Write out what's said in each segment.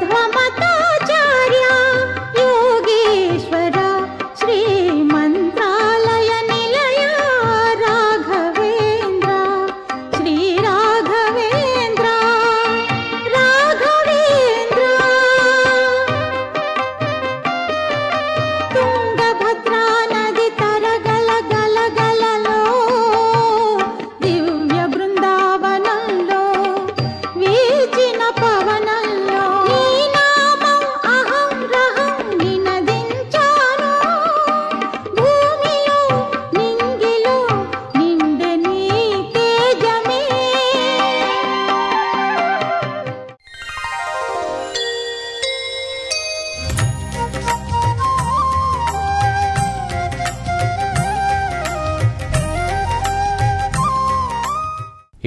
మధ్వమతాచార్య యోగేశ్వర శ్రీ మంత్రాలయ నిలయ రాఘవేంద్ర శ్రీ రాఘవేంద్ర రాఘవేంద్ర తుంగభద్రా నది తరగల గలగలలో దివ్య బృందావనంలో వీచిన పవనంలో నీ నామం అహం రహం నినదించాను భూమిలో నింగిలో నిండె నీ తేజమే.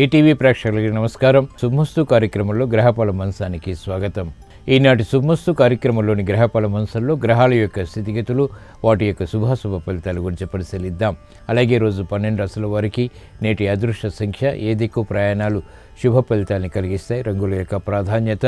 ఈటీవీ ప్రేక్షకులకి నమస్కారం. శుభమస్తు కార్యక్రమంలో గ్రహఫల మంచానికి స్వాగతం. ఈనాటి శుభమస్తు కార్యక్రమంలోని గ్రహఫల మంచంలో గ్రహాల యొక్క స్థితిగతులు, వాటి యొక్క శుభాశుభ ఫలితాల గురించి పరిశీలిద్దాం. అలాగే రోజు 12 రాశుల వారికి నేటి అదృష్ట సంఖ్య, ఏ దిక్కు ప్రయాణాలు శుభ ఫలితాన్ని కలిగిస్తాయి, రంగుల యొక్క ప్రాధాన్యత.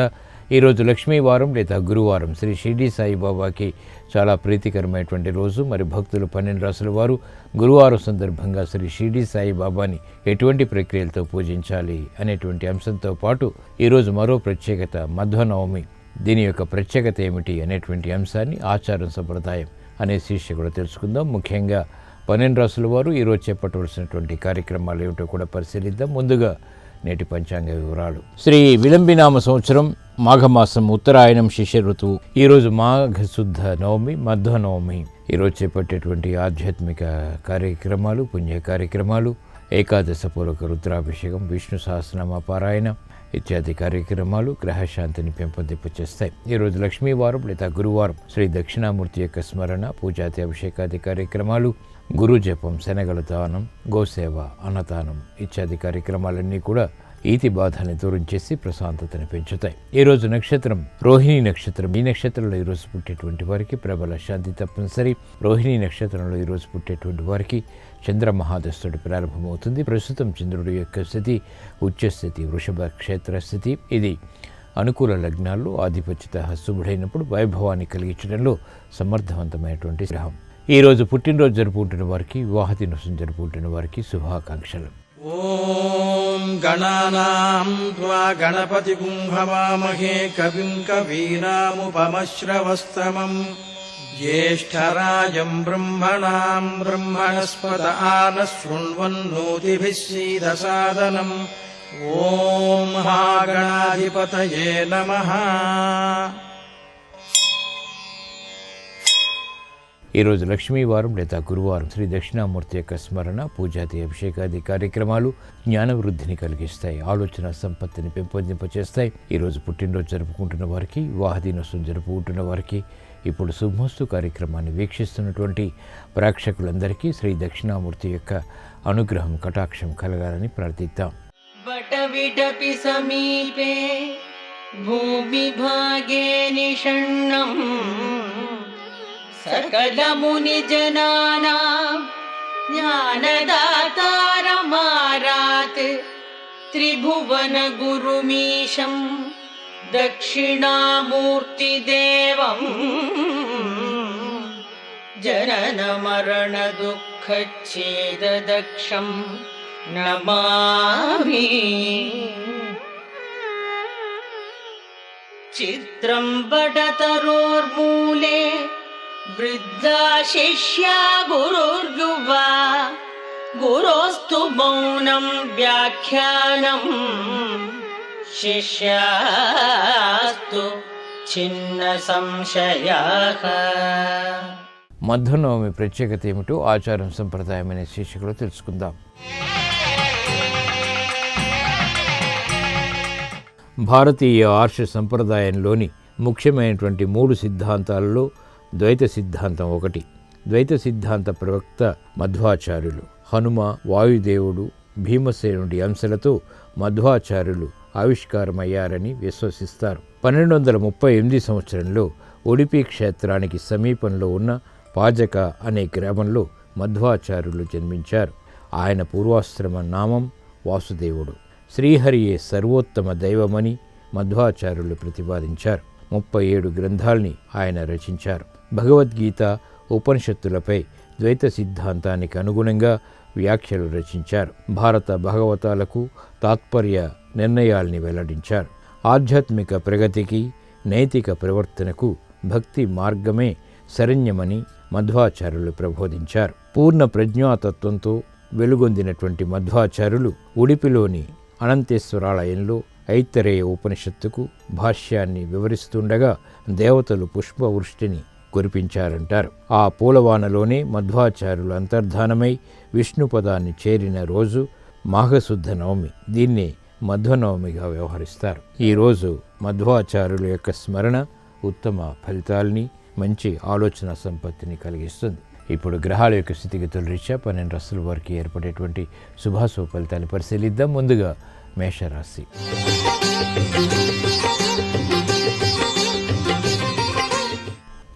ఈరోజు లక్ష్మీవారం లేదా గురువారం, శ్రీ షిరిడి సాయిబాబాకి చాలా ప్రీతికరమైనటువంటి రోజు. మరి భక్తులు 12 రాశుల వారు గురువారం సందర్భంగా శ్రీ షిరిడి సాయిబాబాని ఎటువంటి ప్రక్రియలతో పూజించాలి అనేటువంటి అంశంతో పాటు ఈరోజు మరో ప్రత్యేకత మధ్వనవమి. దీని యొక్క ప్రత్యేకత ఏమిటి అనేటువంటి అంశాన్ని ఆచారం సంప్రదాయం అనే శీర్షికలో తెలుసుకుందాం. ముఖ్యంగా 12 రాశుల వారు ఈరోజు చేపట్టవలసినటువంటి కార్యక్రమాలు ఏమిటో కూడా పరిశీలిద్దాం. ముందుగా నేటి పంచాంగ వివరాలు. శ్రీ విలంబినామ సంవత్సరం మాఘమాసం ఉత్తరాయణం శిష్య ఋతువు. ఈరోజు మాఘశుద్ధ నవమి, మధ్వనవమి. ఈరోజు చేపట్టేటువంటి ఆధ్యాత్మిక కార్యక్రమాలు, పుణ్య కార్యక్రమాలు, ఏకాదశ పూర్వక రుద్రాభిషేకం, విష్ణు సహస్రనామ పారాయణ ఇత్యాది కార్యక్రమాలు గ్రహశాంతిని పెంపొందింపచేస్తాయి. ఈరోజు లక్ష్మీవారం లేదా గురువారం, శ్రీ దక్షిణామూర్తి యొక్క స్మరణ, పూజాది అభిషేకాది కార్యక్రమాలు, గురు జపం, శనగల దానం, గోసేవ, అన్నదానం ఇత్యాది కార్యక్రమాలన్నీ కూడా ఈతి బాధల్ని దూరం చేసి ప్రశాంతతని పెంచుతాయి. ఈరోజు నక్షత్రం రోహిణీ నక్షత్రం. ఈ నక్షత్రంలో ఈరోజు పుట్టేటువంటి వారికి ప్రబల శాంతి తప్పనిసరి. రోహిణీ నక్షత్రంలో ఈరోజు పుట్టేటువంటి వారికి చంద్ర మహాదశుడు ప్రారంభమవుతుంది. ప్రస్తుతం చంద్రుడి యొక్క స్థితి ఉచ్చస్థితి, వృషభ క్షేత్ర స్థితి. ఇది అనుకూల లగ్నాల్లో ఆధిపత్యత శుభుడైనప్పుడు వైభవాన్ని కలిగించడంలో సమర్థవంతమైనటువంటి గ్రహం. ఈరోజు పుట్టినరోజు జరుపుకుంటున్న వారికి, వివాహ దినోత్సవం జరుపుకుంటున్న వారికి శుభాకాంక్షలు. ఓం గణానాం త్వా గణపతిగుం హవామహే కవిం కవీనాముపమశ్రవస్తమం జ్యేష్ఠరాజం బ్రహ్మణాం బ్రహ్మణస్పత ఆనః శృణ్వన్నోతిభిः సీదసాదనం. ఓం మహాగణాధిపతయే నమః. ఈరోజు లక్ష్మీవారం లేదా గురువారం, శ్రీ దక్షిణామూర్తి యొక్క స్మరణ, పూజాది అభిషేకాది కార్యక్రమాలు జ్ఞాన వృద్ధిని కలిగిస్తాయి, ఆలోచన సంపత్తిని పెంపొందింపచేస్తాయి. ఈరోజు పుట్టినరోజు జరుపుకుంటున్న వారికి, వివాహ దినోత్సవం జరుపుకుంటున్న వారికి, ఇప్పుడు శుభమస్తు కార్యక్రమాన్ని వీక్షిస్తున్నటువంటి ప్రేక్షకులందరికీ శ్రీ దక్షిణామూర్తి యొక్క అనుగ్రహం, కటాక్షం కలగాలని ప్రార్థిద్దాం. వటవిటపి సమీపే భూమిభాగే నిషణ్ణం सकलमुनिजनानां ज्ञानदातारमारात् त्रिभुवनगुरुमीशं दक्षिणामूर्तिदेवं जननमरणदुःखच्छेददक्षं नमामि. चित्रं बडतरोर्मूले वृद्धा शिष्या गुरुर्युवा गुरोस्तु मौनं व्याख्यानं शिष्यास्तु छिन्न संशयाः. మధ్వనవమి ప్రత్యేకత ఏమిటో ఆచారం సంప్రదాయం అనే శీర్షికలో తెలుసుకుందాం. భారతీయ ఆర్ష సంప్రదాయంలోని ముఖ్యమైనటువంటి 3 సిద్ధాంతాలలో ద్వైత సిద్ధాంతం ఒకటి. ద్వైత సిద్ధాంత ప్రవక్త మధ్వాచార్యులు. హనుమ, వాయుదేవుడు, భీమసేనుడి అంశలతో మధ్వాచార్యులు ఆవిష్కారమయ్యారని విశ్వసిస్తారు. 1238 సంవత్సరంలో ఉడిపి క్షేత్రానికి సమీపంలో ఉన్న పాజక అనే గ్రామంలో మధ్వాచార్యులు జన్మించారు. ఆయన పూర్వాశ్రమ నామం వాసుదేవుడు. శ్రీహరియే సర్వోత్తమ దైవమని మధ్వాచార్యులు ప్రతిపాదించారు. 37 గ్రంథాల్ని ఆయన రచించారు. భగవద్గీత, ఉపనిషత్తులపై ద్వైత సిద్ధాంతానికి అనుగుణంగా వ్యాఖ్యలు రచించారు. భారత భాగవతాలకు తాత్పర్య నిర్ణయాల్ని వెల్లడించారు. ఆధ్యాత్మిక ప్రగతికి, నైతిక ప్రవర్తనకు భక్తి మార్గమే శరణ్యమని మధ్వాచార్యులు ప్రబోధించారు. పూర్ణ ప్రజ్ఞాతత్వంతో వెలుగొందినటువంటి మధ్వాచార్యులు ఉడిపిలోని అనంతేశ్వరాలయంలో ఐత్తరేయ ఉపనిషత్తుకు భాష్యాన్ని వివరిస్తుండగా దేవతలు పుష్పవృష్టిని కురిపించారంటారు. ఆ పూలవానలోనే మధ్వాచార్యులు అంతర్ధానమై విష్ణుపదాన్ని చేరిన రోజు మాఘశుద్ధ నవమి. దీన్నే మధ్వనవమిగా వ్యవహరిస్తారు. ఈరోజు మధ్వాచార్యుల యొక్క స్మరణ ఉత్తమ ఫలితాల్ని, మంచి ఆలోచన సంపత్తిని కలిగిస్తుంది. ఇప్పుడు గ్రహాల యొక్క స్థితిగతుల రీత్యా 12 రాశుల వారికి ఏర్పడేటువంటి శుభాశుభ ఫలితాన్ని పరిశీలిద్దాం. ముందుగా మేషరాశి.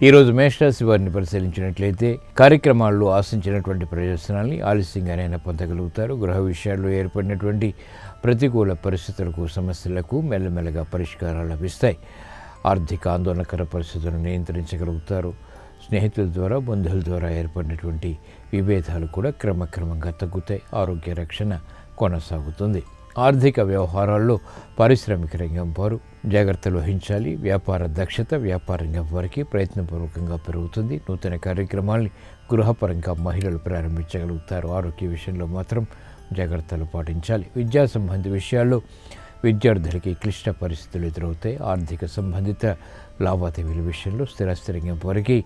ఈరోజు మేషరాశి వారిని పరిశీలించినట్లయితే కార్యక్రమాల్లో ఆశించినటువంటి ప్రయోజనాల్ని ఆలస్యంగానైనా పొందగలుగుతారు. గృహ విషయాల్లో ఏర్పడినటువంటి ప్రతికూల పరిస్థితులకు, సమస్యలకు మెల్లమెల్లగా పరిష్కారాలు లభిస్తాయి. ఆర్థిక ఆందోళనకర పరిస్థితులను నియంత్రించగలుగుతారు. స్నేహితుల ద్వారా, బంధువుల ద్వారా ఏర్పడినటువంటి విభేదాలు కూడా క్రమక్రమంగా తగ్గుతాయి. ఆరోగ్య రక్షణ కొనసాగుతుంది. ఆర్థిక వ్యవహారాల్లో పారిశ్రామిక రంగం వారు జాగ్రత్తలు వహించాలి. వ్యాపార దక్షత వ్యాపార రంగం వారికి ప్రయత్నపూర్వకంగా పెరుగుతుంది. నూతన కార్యక్రమాల్ని గృహపరంగా మహిళలు ప్రారంభించగలుగుతారు. ఆరోగ్య విషయంలో మాత్రం జాగ్రత్తలు పాటించాలి. విద్యా సంబంధి విషయాల్లో విద్యార్థులకి క్లిష్ట పరిస్థితులు ఎదురవుతాయి. ఆర్థిక సంబంధిత లావాదేవీల విషయంలో స్థిరాస్తి రంగం వారికి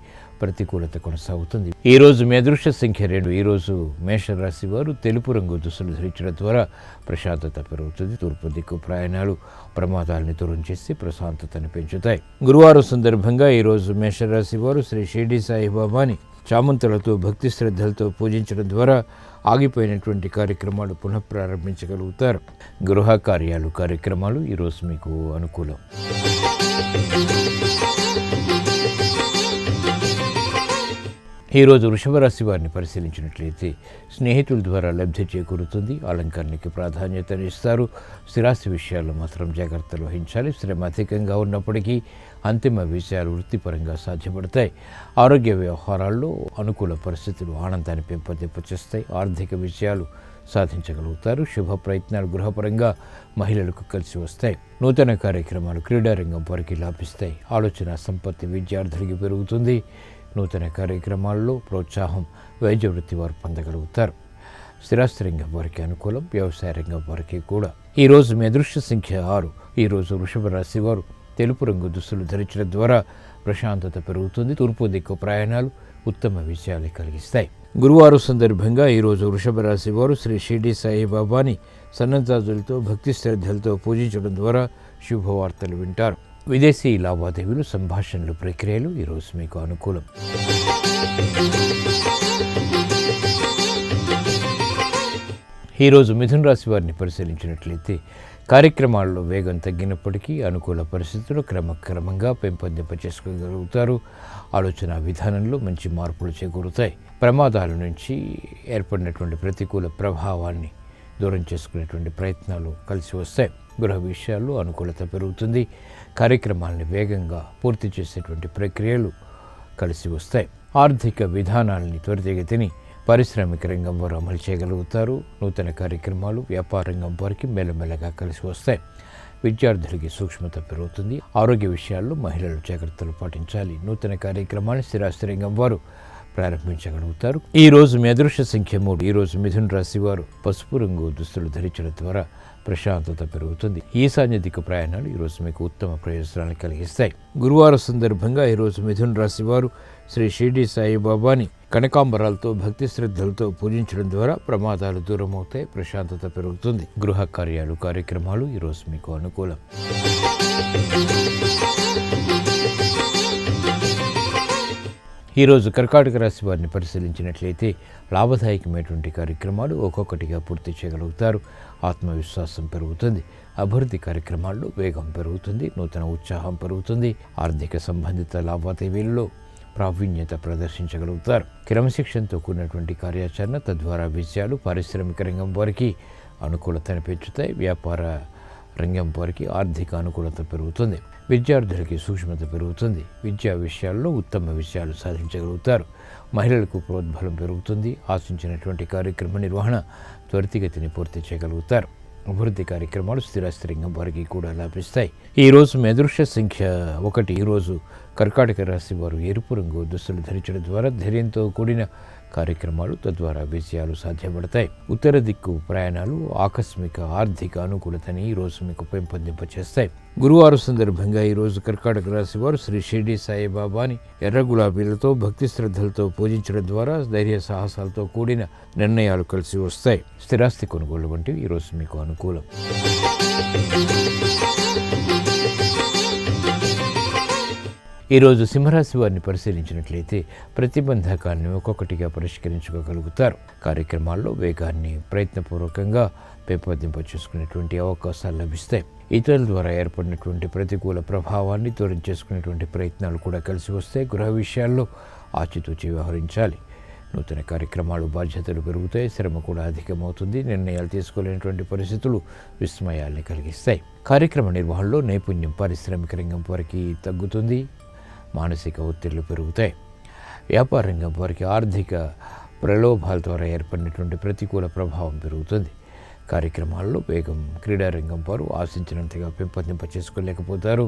ప్రతికూలత కొనసాగుతుంది. ఈరోజు మీ అదృష్ట సంఖ్య 2. ఈరోజు మేషరాశి వారు తెలుపు రంగు దుస్తులు ధరించడం ద్వారా ప్రశాంతత పెరుగుతుంది. తూర్పు దిక్కు ప్రయాణాలు ప్రమాదాలను దూరం చేసి ప్రశాంతతను పెంచుతాయి. గురువారం సందర్భంగా ఈరోజు మేషరాశి వారు శ్రీ షిరిడి సాయిబాబాని చామంతులతో భక్తి శ్రద్ధలతో పూజించడం ద్వారా ఆగిపోయినటువంటి కార్యక్రమాలు పునఃప్రారంభించగలుగుతారు. గృహ కార్యక్రమాలు ఈరోజు మీకు అనుకూలం. ఈరోజు వృషభ రాశి వారిని పరిశీలించినట్లయితే స్నేహితుల ద్వారా లబ్ధి చేకూరుతుంది. అలంకరణకి ప్రాధాన్యతనిస్తారు. స్థిరాస్తి విషయాల్లో మాత్రం జాగ్రత్తలు వహించాలి. శ్రమ అధికంగా ఉన్నప్పటికీ అంతిమ విషయాలు వృత్తిపరంగా సాధ్యపడతాయి. ఆరోగ్య వ్యవహారాల్లో అనుకూల పరిస్థితులు ఆనందాన్ని పెంపొందింపచేస్తాయి. ఆర్థిక విషయాలు సాధించగలుగుతారు. శుభ ప్రయత్నాలు గృహపరంగా మహిళలకు కలిసి వస్తాయి. నూతన కార్యక్రమాలు క్రీడారంగం వారికి లాభిస్తాయి. ఆలోచన సంపత్తి విద్యార్థులకి పెరుగుతుంది. నూతన కార్యక్రమాల్లో ప్రోత్సాహం వైద్య వృత్తి వారు పొందగలుగుతారు. స్థిరాస్తి రంగం వారికి అనుకూలం. వ్యవసాయ రంగం వారికి కూడా. ఈరోజు మీ అదృష్ట సంఖ్య 6. ఈరోజు వృషభ రాశి వారు తెలుపు రంగు దుస్తులు ధరించడం ద్వారా ప్రశాంతత పెరుగుతుంది. తూర్పు దిక్కు ప్రయాణాలు ఉత్తమ విజయాలు కలిగిస్తాయి. గురువారం సందర్భంగా ఈరోజు వృషభ రాశి వారు శ్రీ షిరిడి సాయిబాబాని సన్నజాజులతో భక్తి శ్రద్ధలతో పూజించడం ద్వారా శుభవార్తలు వింటారు. విదేశీ లావాదేవీలు, సంభాషణలు, ప్రక్రియలు ఈరోజు మీకు అనుకూలం. ఈరోజు మిథున రాశి వారిని పరిశీలించినట్లయితే కార్యక్రమాల్లో వేగం తగ్గినప్పటికీ అనుకూల పరిస్థితులు క్రమక్రమంగా పెంపొందింపచేసుకోగలుగుతారు. ఆలోచన విధానంలో మంచి మార్పులు చేకూరుతాయి. ప్రమాదాల నుంచి ఏర్పడినటువంటి ప్రతికూల ప్రభావాన్ని దూరం చేసుకునేటువంటి ప్రయత్నాలు కలిసి వస్తాయి. గృహ విషయాల్లో అనుకూలత పెరుగుతుంది. కార్యక్రమాలని వేగంగా పూర్తి చేసేటువంటి ప్రక్రియలు కలిసి వస్తాయి. ఆర్థిక విధానాలని త్వరితగతిని పారిశ్రామిక రంగం వారు అమలు చేయగలుగుతారు. నూతన కార్యక్రమాలు వ్యాపార రంగం వారికి మెల్లమెల్లగా కలిసి వస్తాయి. విద్యార్థులకి సూక్ష్మత పెరుగుతుంది. ఆరోగ్య విషయాల్లో మహిళలు జాగ్రత్తలు పాటించాలి. నూతన కార్యక్రమాన్ని స్థిరాస్తి రంగం వారు ప్రారంభించగలుగుతారు. ఈరోజు మీ అదృష్ట సంఖ్య 3. ఈరోజు మిథున రాశి వారు పసుపు రంగు దుస్తులు ధరించడం ద్వారా ప్రశాంతత పెరుగుతుంది. ఈశాన్య దిక్కు ప్రయాణాలు ఈరోజు మీకు ఉత్తమ ప్రయోజనాలు కలిగిస్తాయి. గురువారం సందర్భంగా ఈరోజు మిథున రాశి వారు శ్రీ షిరిడి సాయిబాబాని కనకాంబరాలతో భక్తి శ్రద్ధలతో పూజించడం ద్వారా ప్రమాదాలు దూరం అవుతాయి. ప్రశాంతత పెరుగుతుంది. గృహ కార్యక్రమాలు ఈరోజు మీకు అనుకూలం. ఈరోజు కర్కాటక రాశి వారిని పరిశీలించినట్లయితే లాభదాయకమైనటువంటి కార్యక్రమాలు ఒక్కొక్కటిగా పూర్తి చేయగలుగుతారు. ఆత్మవిశ్వాసం పెరుగుతుంది. అభివృద్ధి కార్యక్రమాల్లో వేగం పెరుగుతుంది. నూతన ఉత్సాహం పెరుగుతుంది. ఆర్థిక సంబంధిత లావాదేవీల్లో ప్రావీణ్యత ప్రదర్శించగలుగుతారు. క్రమశిక్షణతో కూడినటువంటి కార్యాచరణ తద్వారా విజయాలు పారిశ్రామిక రంగం వారికి అనుకూలతను పెంచుతాయి. వ్యాపార రంగం వారికి ఆర్థిక అనుకూలత పెరుగుతుంది. విద్యార్థులకి సూక్ష్మత పెరుగుతుంది. విద్యా విషయాల్లో ఉత్తమ విషయాలు సాధించగలుగుతారు. మహిళలకు ప్రోద్బలం పెరుగుతుంది. ఆశించినటువంటి కార్యక్రమ నిర్వహణ త్వరితగతిని పూర్తి చేయగలుగుతారు. అభివృద్ధి కార్యక్రమాలు స్థిరాస్తి రంగం వారికి కూడా లాభిస్తాయి. ఈరోజు మీ అదృష్ట సంఖ్య 1. ఈరోజు కర్కాటక రాశి వారు ఎరుపు రంగు దుస్తులు ధరించడం ద్వారా ధైర్యంతో కూడిన కార్యక్రమాలు తద్వారా విజయాలు సాధ్యపడతాయి. ఉత్తర దిక్కు ప్రయాణాలు ఆకస్మిక ఆర్థిక అనుకూలతని ఈరోజు మీకు పెంపొందింపచేస్తాయి. గురువారం సందర్భంగా ఈరోజు కర్కాటక రాశి వారు శ్రీ షిరిడి సాయిబాబాని ఎర్ర గులాబీలతో భక్తి శ్రద్ధలతో పూజించడం ద్వారా ధైర్య సాహసాలతో కూడిన నిర్ణయాలు కలిసి వస్తాయి. స్థిరాస్తి కొనుగోలు వంటివి ఈరోజు మీకు అనుకూలం. ఈరోజు సింహరాశి వారిని పరిశీలించినట్లయితే ప్రతిబంధకాలను ఒక్కొక్కటిగా పరిష్కరించుకోగలుగుతారు. కార్యక్రమాల్లో వేగాన్ని ప్రయత్నపూర్వకంగా పెంపొందింపచేసుకునేటువంటి అవకాశాలు లభిస్తాయి. ఇతరుల ద్వారా ఏర్పడినటువంటి ప్రతికూల ప్రభావాన్ని దూరం చేసుకునేటువంటి ప్రయత్నాలు కూడా కలిసి వస్తాయి. గృహ విషయాల్లో ఆచితూచి వ్యవహరించాలి. నూతన కార్యక్రమాలు బాధ్యతలు పెరుగుతాయి. శ్రమ కూడా అధికమవుతుంది. నిర్ణయాలు తీసుకోలేనటువంటి పరిస్థితులు విస్మయాల్ని కలిగిస్తాయి. కార్యక్రమ నిర్వహణలో నైపుణ్యం పారిశ్రామిక రంగం వారికి తగ్గుతుంది. మానసిక ఒత్తిళ్లు పెరుగుతాయి. వ్యాపార రంగం వారికి ఆర్థిక ప్రలోభాల ద్వారా ఏర్పడినటువంటి ప్రతికూల ప్రభావం పెరుగుతుంది. కార్యక్రమాల్లో వేగం క్రీడారంగం వారు ఆశించినంతగా పెంపొందింపచేసుకోలేకపోతారు.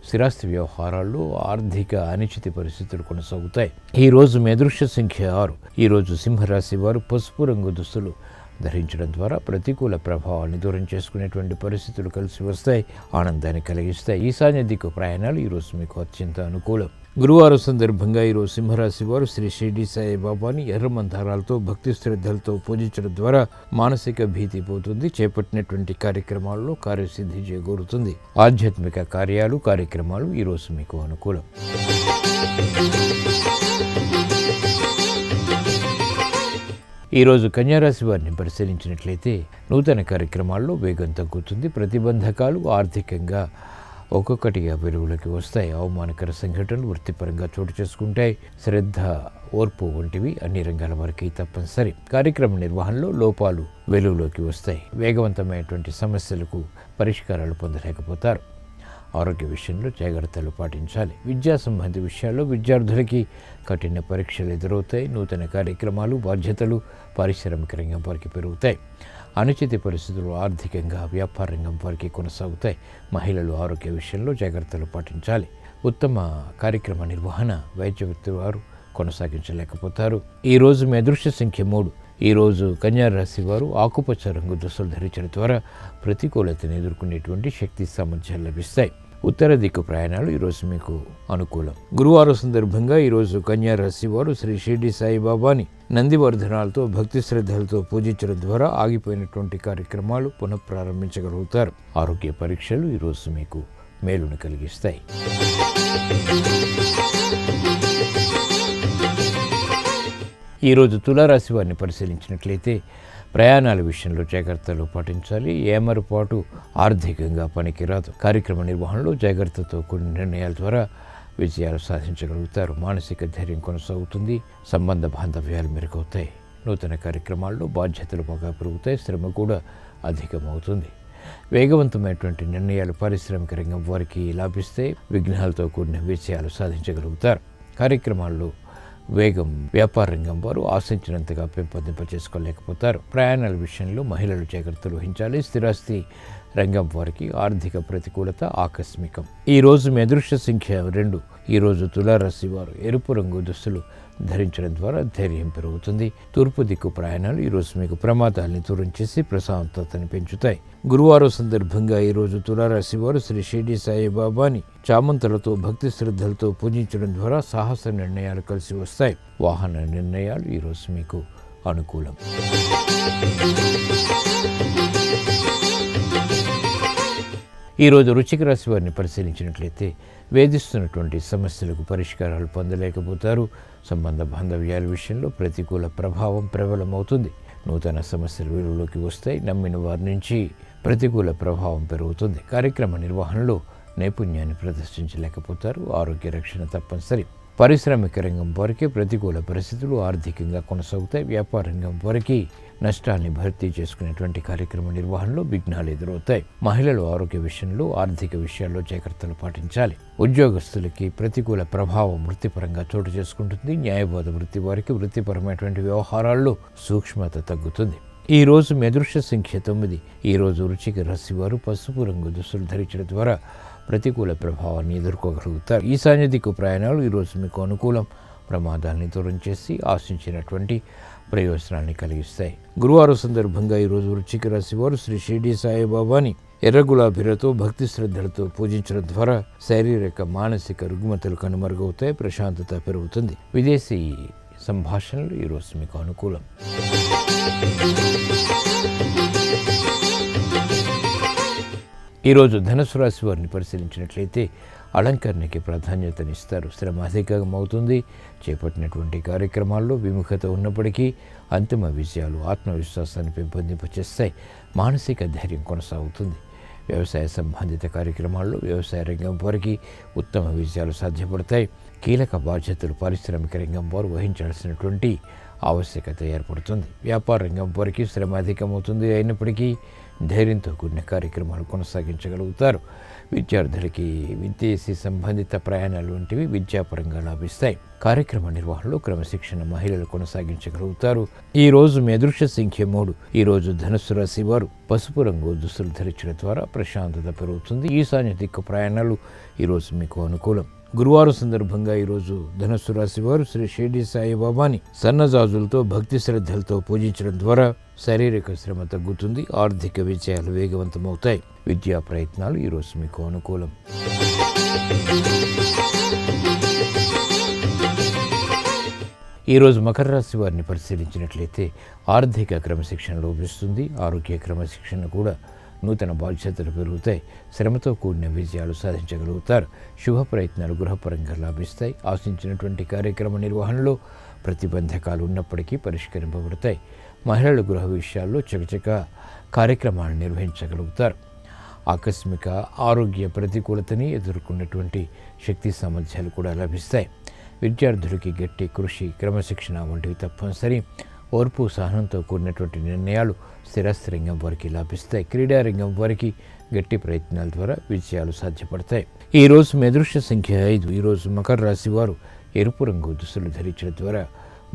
స్థిరాస్తి వ్యవహారాల్లో ఆర్థిక అనిశ్చిత పరిస్థితులు కొనసాగుతాయి. ఈరోజు మీ అదృష్ట సంఖ్య 6. ఈరోజు సింహరాశి వారు పసుపు రంగు దుస్తులు ధరించడం ద్వారా ప్రతికూల ప్రభావాన్ని దూరం చేసుకునేటువంటి పరిస్థితులు కలిసి వస్తాయి. ఆనందాన్ని కలిగిస్తాయి. ఈశాన్య దిక్కు ప్రయాణాలు ఈరోజు మీకు అత్యంత అనుకూలం. గురువారం సందర్భంగా ఈరోజు సింహరాశి వారు శ్రీ షిరిడి సాయిబాబాని ఎర్ర మందారాలతో భక్తి శ్రద్ధలతో పూజించడం ద్వారా మానసిక భీతి పోతుంది. చేపట్టినటువంటి కార్యక్రమాల్లో కార్యసిద్ధి చేకూరుతుంది. ఆధ్యాత్మిక కార్యక్రమాలు ఈరోజు మీకు అనుకూలం. ఈరోజు కన్యారాశి వారిని పరిశీలించినట్లయితే నూతన కార్యక్రమాల్లో వేగం తగ్గుతుంది. ప్రతిబంధకాలు ఆర్థికంగా ఒక్కొక్కటిగా వెలుగులోకి వస్తాయి. అవమానకర సంఘటనలు వృత్తిపరంగా చోటు చేసుకుంటాయి. శ్రద్ధ, ఓర్పు వంటివి అన్ని రంగాల వారికి తప్పనిసరి. కార్యక్రమ నిర్వహణలో లోపాలు వెలుగులోకి వస్తాయి. వేగవంతమైనటువంటి సమస్యలకు పరిష్కారాలు పొందలేకపోతారు. ఆరోగ్య విషయంలో జాగ్రత్తలు పాటించాలి. విద్యా సంబంధి విషయాల్లో విద్యార్థులకి కఠిన పరీక్షలు ఎదురవుతాయి. నూతన కార్యక్రమాలు బాధ్యతలు పారిశ్రామిక రంగం వారికి పెరుగుతాయి. అనుచిత పరిస్థితులు ఆర్థికంగా వ్యాపార రంగం వారికి కొనసాగుతాయి. మహిళలు ఆరోగ్య విషయంలో జాగ్రత్తలు పాటించాలి. ఉత్తమ కార్యక్రమ నిర్వహణ వైద్య వృత్తి వారు కొనసాగించలేకపోతారు. ఈరోజు మీ అదృష్ట సంఖ్య 3. ఈరోజు కన్యారాశి వారు ఆకుపచ్చ రంగు దుస్తులు ధరించడం ద్వారా ప్రతికూలతను ఎదుర్కొనేటువంటి శక్తి సామర్థ్యాలు లభిస్తాయి. ఉత్తర దిక్కు ప్రయాణాలు ఈరోజు మీకు అనుకూలం. గురువారం సందర్భంగా ఈరోజు కన్యారాశి వారు శ్రీ షిరిడి సాయిబాబాని నందివర్ధనాలతో భక్తి శ్రద్ధలతో పూజించడం ద్వారా ఆగిపోయినటువంటి కార్యక్రమాలు పునఃప్రారంభించగలుగుతారు. ఆరోగ్య పరీక్షలు ఈరోజు మీకు మేలును కలిగిస్తాయి. ఈరోజు తులారాశి వారిని పరిశీలించినట్లయితే ప్రయాణాల విషయంలో జాగ్రత్తలు పాటించాలి. ఏమరపాటు ఆర్థికంగా పనికిరాదు. కార్యక్రమ నిర్వహణలో జాగ్రత్తతో కూడిన నిర్ణయాల ద్వారా విజయాలు సాధించగలుగుతారు. మానసిక ధైర్యం కొనసాగుతుంది. సంబంధ బాంధవ్యాలు మెరుగవుతాయి. నూతన కార్యక్రమాల్లో బాధ్యతలు బాగా పెరుగుతాయి. శ్రమ కూడా అధికమవుతుంది. వేగవంతమైనటువంటి నిర్ణయాలు పారిశ్రామిక రంగం వారికి లాభిస్తే విఘ్నాలతో కూడిన విజయాలు సాధించగలుగుతారు. కార్యక్రమాల్లో వేగం వ్యాపార రంగం వారు ఆశించినంతగా పెంపొందింపచేసుకోలేకపోతారు. ప్రయాణాల విషయంలో మహిళలు జాగ్రత్తలు వహించాలి. స్థిరాస్తి రంగం వారికి ఆర్థిక ప్రతికూలత ఆకస్మికం. ఈరోజు మీ అదృష్ట సంఖ్య 2. ఈరోజు తులారాశి వారు ఎరుపు రంగు దుస్తులు ధరించడం ద్వారా ధైర్యం పెరుగుతుంది. తూర్పు దిక్కు ప్రయాణాలు ఈరోజు మీకు ప్రమాదాలని దూరం చేసి ప్రశాంతతని పెంచుతాయి. గురువారం సందర్భంగా ఈరోజు తులారాశి వారు శ్రీ షిరిడి సాయిబాబాని చామంతులతో భక్తి శ్రద్ధలతో పూజించడం ద్వారా సాహస నిర్ణయాలు కలిసి వస్తాయి. వాహన నిర్ణయాలు ఈరోజు మీకు అనుకూలం. ఈరోజు వృశ్చిక రాశి వారిని పరిశీలించినట్లయితే వేధిస్తున్నటువంటి సమస్యలకు పరిష్కారాలు పొందలేకపోతారు. సంబంధ బాంధవ్యాల విషయంలో ప్రతికూల ప్రభావం ప్రబలమవుతుంది. నూతన సమస్యలు వెలుగులోకి వస్తాయి. నమ్మిన వారి నుంచి ప్రతికూల ప్రభావం పెరుగుతుంది. కార్యక్రమ నిర్వహణలో నైపుణ్యాన్ని ప్రదర్శించలేకపోతారు. ఆరోగ్య రక్షణ తప్పనిసరి. పారిశ్రామిక రంగం వారికి ప్రతికూల పరిస్థితులు ఆర్థికంగా కొనసాగుతాయి. వ్యాపార రంగం వారికి నష్టాన్ని భర్తీ చేసుకునేటువంటి కార్యక్రమ నిర్వహణలో విఘ్నాలు ఎదురవుతాయి. మహిళలు ఆరోగ్య విషయంలో, ఆర్థిక విషయాల్లో జాగ్రత్తలు పాటించాలి. ఉద్యోగస్తులకి ప్రతికూల ప్రభావం వృత్తిపరంగా చోటు చేసుకుంటుంది. న్యాయవాద వృత్తి వారికి వృత్తిపరమైనటువంటి వ్యవహారాల్లో సూక్ష్మత తగ్గుతుంది. ఈ రోజు మీ అదృష్ట సంఖ్య 9. ఈ రోజు వృశ్చిక రాశి వారు పసుపు రంగు దుస్తులు ధరించడం ద్వారా ప్రతికూల ప్రభావాన్ని ఎదుర్కోగలుగుతారు. ఈశాన్య దిక్కు ప్రయాణాలు ఈరోజు మీకు అనుకూలం. ప్రమాదాన్ని దూరం చేసి ఆశించినటువంటి ప్రయోజనాన్ని కలిగిస్తాయి. గురువారం సందర్భంగా ఈరోజు వృశ్చిక రాశి వారు శ్రీ షిరిడి సాయిబాబాని ఎర్ర గులాబీలతో భక్తి శ్రద్ధలతో పూజించడం ద్వారా శారీరక మానసిక రుగ్మతలు కనుమరుగవుతాయి. ప్రశాంతత పెరుగుతుంది. విదేశీ సంభాషణలు ఈరోజు మీకు అనుకూలం. ఈరోజు ధనుసు రాశి వారిని పరిశీలించినట్లయితే అలంకరణకి ప్రాధాన్యతనిస్తారు. శ్రమ అధికమవుతుంది. చేపట్టినటువంటి కార్యక్రమాల్లో విముఖత ఉన్నప్పటికీ అంతిమ విజయాలు ఆత్మవిశ్వాసాన్ని పెంపొందింపచేస్తాయి. మానసిక ధైర్యం కొనసాగుతుంది. వ్యవసాయ సంబంధిత కార్యక్రమాల్లో వ్యవసాయ రంగం వారికి ఉత్తమ విజయాలు సాధ్యపడతాయి. కీలక బాధ్యతలు పారిశ్రామిక రంగం వారు వహించాల్సినటువంటి ఆవశ్యకత ఏర్పడుతుంది. వ్యాపార రంగం వారికి శ్రమ అధికమవుతుంది. అయినప్పటికీ ధైర్యంతో కూడిన కార్యక్రమాలు కొనసాగించగలుగుతారు. విద్యార్థులకి విదేశీ సంబంధిత ప్రయాణాలు వంటివి విద్యాపరంగా లాభిస్తాయి. కార్యక్రమ నిర్వహణలో క్రమశిక్షణ మహిళలు కొనసాగించగలుగుతారు. ఈ రోజు మీ అదృష్ట సంఖ్య 3. ఈ రోజు ధనుస్సు రాశి వారు పసుపు రంగు దుస్తులు ధరించడం ద్వారా ప్రశాంతత పెరుగుతుంది. ఈశాన్య దిక్కు ప్రయాణాలు ఈరోజు మీకు అనుకూలం. గురువారం సందర్భంగా ఈరోజు ధనుస్సు రాశి వారు శ్రీ షిరిడి సాయిబాబాని సన్నజాజులతో భక్తి శ్రద్ధలతో పూజించడం ద్వారా శారీరక శ్రమ తగ్గుతుంది. ఆర్థిక విజయాలు వేగవంతమవుతాయి. విద్యా ప్రయత్నాలు ఈరోజు మీకు అనుకూలం. ఈరోజు మకర రాశి వారిని పరిశీలించినట్లయితే ఆర్థిక క్రమశిక్షణ లోపిస్తుంది. ఆరోగ్య క్రమశిక్షణ కూడా నూతన బాధ్యతలు పెరుగుతాయి. శ్రమతో కూడిన విజయాలు సాధించగలుగుతారు. శుభ ప్రయత్నాలు గృహపరంగా లాభిస్తాయి. ఆశించినటువంటి కార్యక్రమ నిర్వహణలో ప్రతిబంధకాలు ఉన్నప్పటికీ పరిష్కరింపబడతాయి. మహిళలు గృహ విషయాల్లో చకచక కార్యక్రమాలను నిర్వహించగలుగుతారు. ఆకస్మిక ఆరోగ్య ప్రతికూలతని ఎదుర్కొన్నటువంటి శక్తి సామర్థ్యాలు కూడా లభిస్తాయి. విద్యార్థులకి గట్టి కృషి, క్రమశిక్షణ వంటివి తప్పనిసరి. ఓర్పు సహనంతో కూడినటువంటి నిర్ణయాలు స్థిరస్థిరంగం వారికి లాభిస్తాయి. క్రీడారంగం వారికి గట్టి ప్రయత్నాల ద్వారా విజయాలు సాధ్యపడతాయి. ఈరోజు మీ అదృష్ట సంఖ్య 5. ఈరోజు మకర రాశి వారు ఎరుపు రంగు దుస్తులు ధరించడం ద్వారా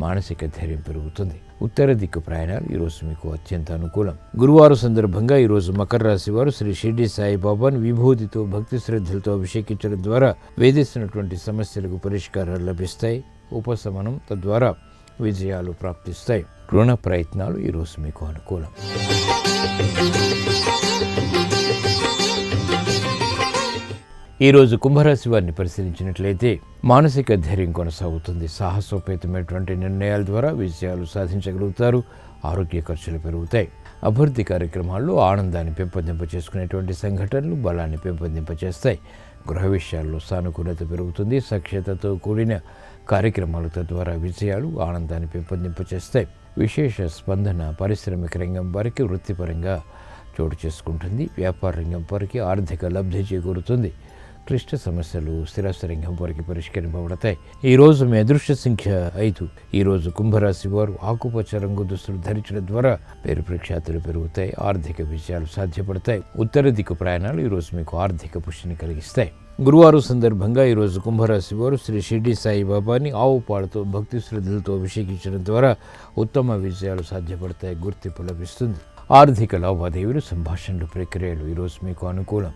మానసిక ధైర్యం పెరుగుతుంది. ఉత్తర దిక్కు ప్రయాణాలు ఈరోజు మీకు అత్యంత అనుకూలం. గురువారం సందర్భంగా ఈరోజు మకర రాశి వారు శ్రీ షిరిడి సాయిబాబాను విభూతితో భక్తి శ్రద్ధలతో అభిషేకించడం ద్వారా వేధిస్తున్నటువంటి సమస్యలకు పరిష్కారాలు లభిస్తాయి. ఉపశమనం తద్వారా విజయాలు ప్రాప్తిస్తాయి. రుణ ప్రయత్నాలు ఈరోజు మీకు అనుకూలం. ఈరోజు కుంభరాశి వారిని పరిశీలించినట్లయితే మానసిక ధైర్యం కొనసాగుతుంది. సాహసోపేతమైనటువంటి నిర్ణయాల ద్వారా విజయాలు సాధించగలుగుతారు. ఆరోగ్య ఖర్చులు పెరుగుతాయి. అభివృద్ధి కార్యక్రమాల్లో ఆనందాన్ని పెంపొందింపచేసుకునేటువంటి సంఘటనలు బలాన్ని పెంపొందింపచేస్తాయి. గృహ విషయాల్లో సానుకూలత పెరుగుతుంది. సఖ్యతతో కూడిన కార్యక్రమాలు తద్వారా విజయాలు ఆనందాన్ని పెంపొందింపచేస్తాయి. విశేష స్పందన పారిశ్రామిక రంగం వారికి వృత్తిపరంగా చోటు చేసుకుంటుంది. వ్యాపార రంగం వారికి ఆర్థిక లబ్ధి చేకూరుతుంది. క్లిష్ట సమస్యలు స్థిరాస్తి రంగం వారికి పరిష్కరింపబడతాయి. ఈరోజు మీ అదృష్ట సంఖ్య 5. ఈరోజు కుంభరాశి వారు ఆకుపచ్చ రంగు దుస్తులు ధరించడం ద్వారా పేరు ప్రఖ్యాతులు పెరుగుతాయి. ఆర్థిక విజయాలు సాధ్యపడతాయి. ఉత్తర దిక్కు ప్రయాణాలు ఈరోజు మీకు ఆర్థిక పుష్టిని కలిగిస్తాయి. గురువారం సందర్భంగా ఈరోజు కుంభరాశి వారు శ్రీ షిరిడి సాయిబాబాని ఆవు పాలతో భక్తి శ్రద్ధలతో అభిషేకించడం ద్వారా ఉత్తమ విజయాలు సాధ్యపడతాయి. గుర్తింపు లభిస్తుంది. ఆర్థిక లావాదేవీలు, సంభాషణలు, ప్రక్రియలు ఈరోజు మీకు అనుకూలం.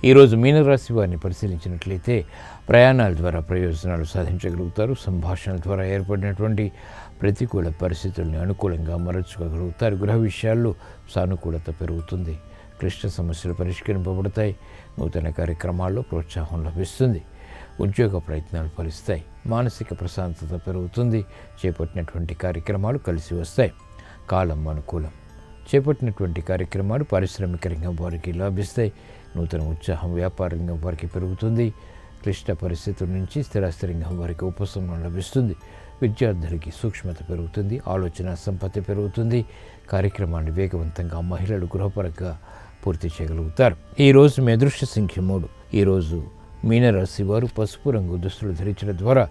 ఈరోజు మీనరాశి వారిని పరిశీలించినట్లయితే ప్రయాణాల ద్వారా ప్రయోజనాలు సాధించగలుగుతారు. సంభాషణల ద్వారా ఏర్పడినటువంటి ప్రతికూల పరిస్థితుల్ని అనుకూలంగా మరల్చుకోగలుగుతారు. గృహ విషయాల్లో సానుకూలత పెరుగుతుంది. క్లిష్ట సమస్యలు పరిష్కరింపబడతాయి. నూతన కార్యక్రమాల్లో ప్రోత్సాహం లభిస్తుంది. ఉద్యోగ ప్రయత్నాలు ఫలిస్తాయి. మానసిక ప్రశాంతత పెరుగుతుంది. చేపట్టినటువంటి కార్యక్రమాలు కలిసి వస్తాయి. కాలం అనుకూలం. చేపట్టినటువంటి కార్యక్రమాలు పారిశ్రామిక రంగం వారికి లాభిస్తాయి. నూతన ఉత్సాహం వ్యాపార రంగం వారికి పెరుగుతుంది. క్లిష్ట పరిస్థితుల నుంచి స్థిరాస్తి రంగం వారికి ఉపశమనం లభిస్తుంది. విద్యార్థులకి సూక్ష్మత పెరుగుతుంది. ఆలోచన సంపత్తి పెరుగుతుంది. కార్యక్రమాన్ని వేగవంతంగా మహిళలు గృహపరంగా పూర్తి చేయగలుగుతారు. ఈరోజు మీ అదృష్ట సంఖ్య 3. ఈరోజు మీనరాశి వారు పసుపు రంగు దుస్తులు ధరించడం ద్వారా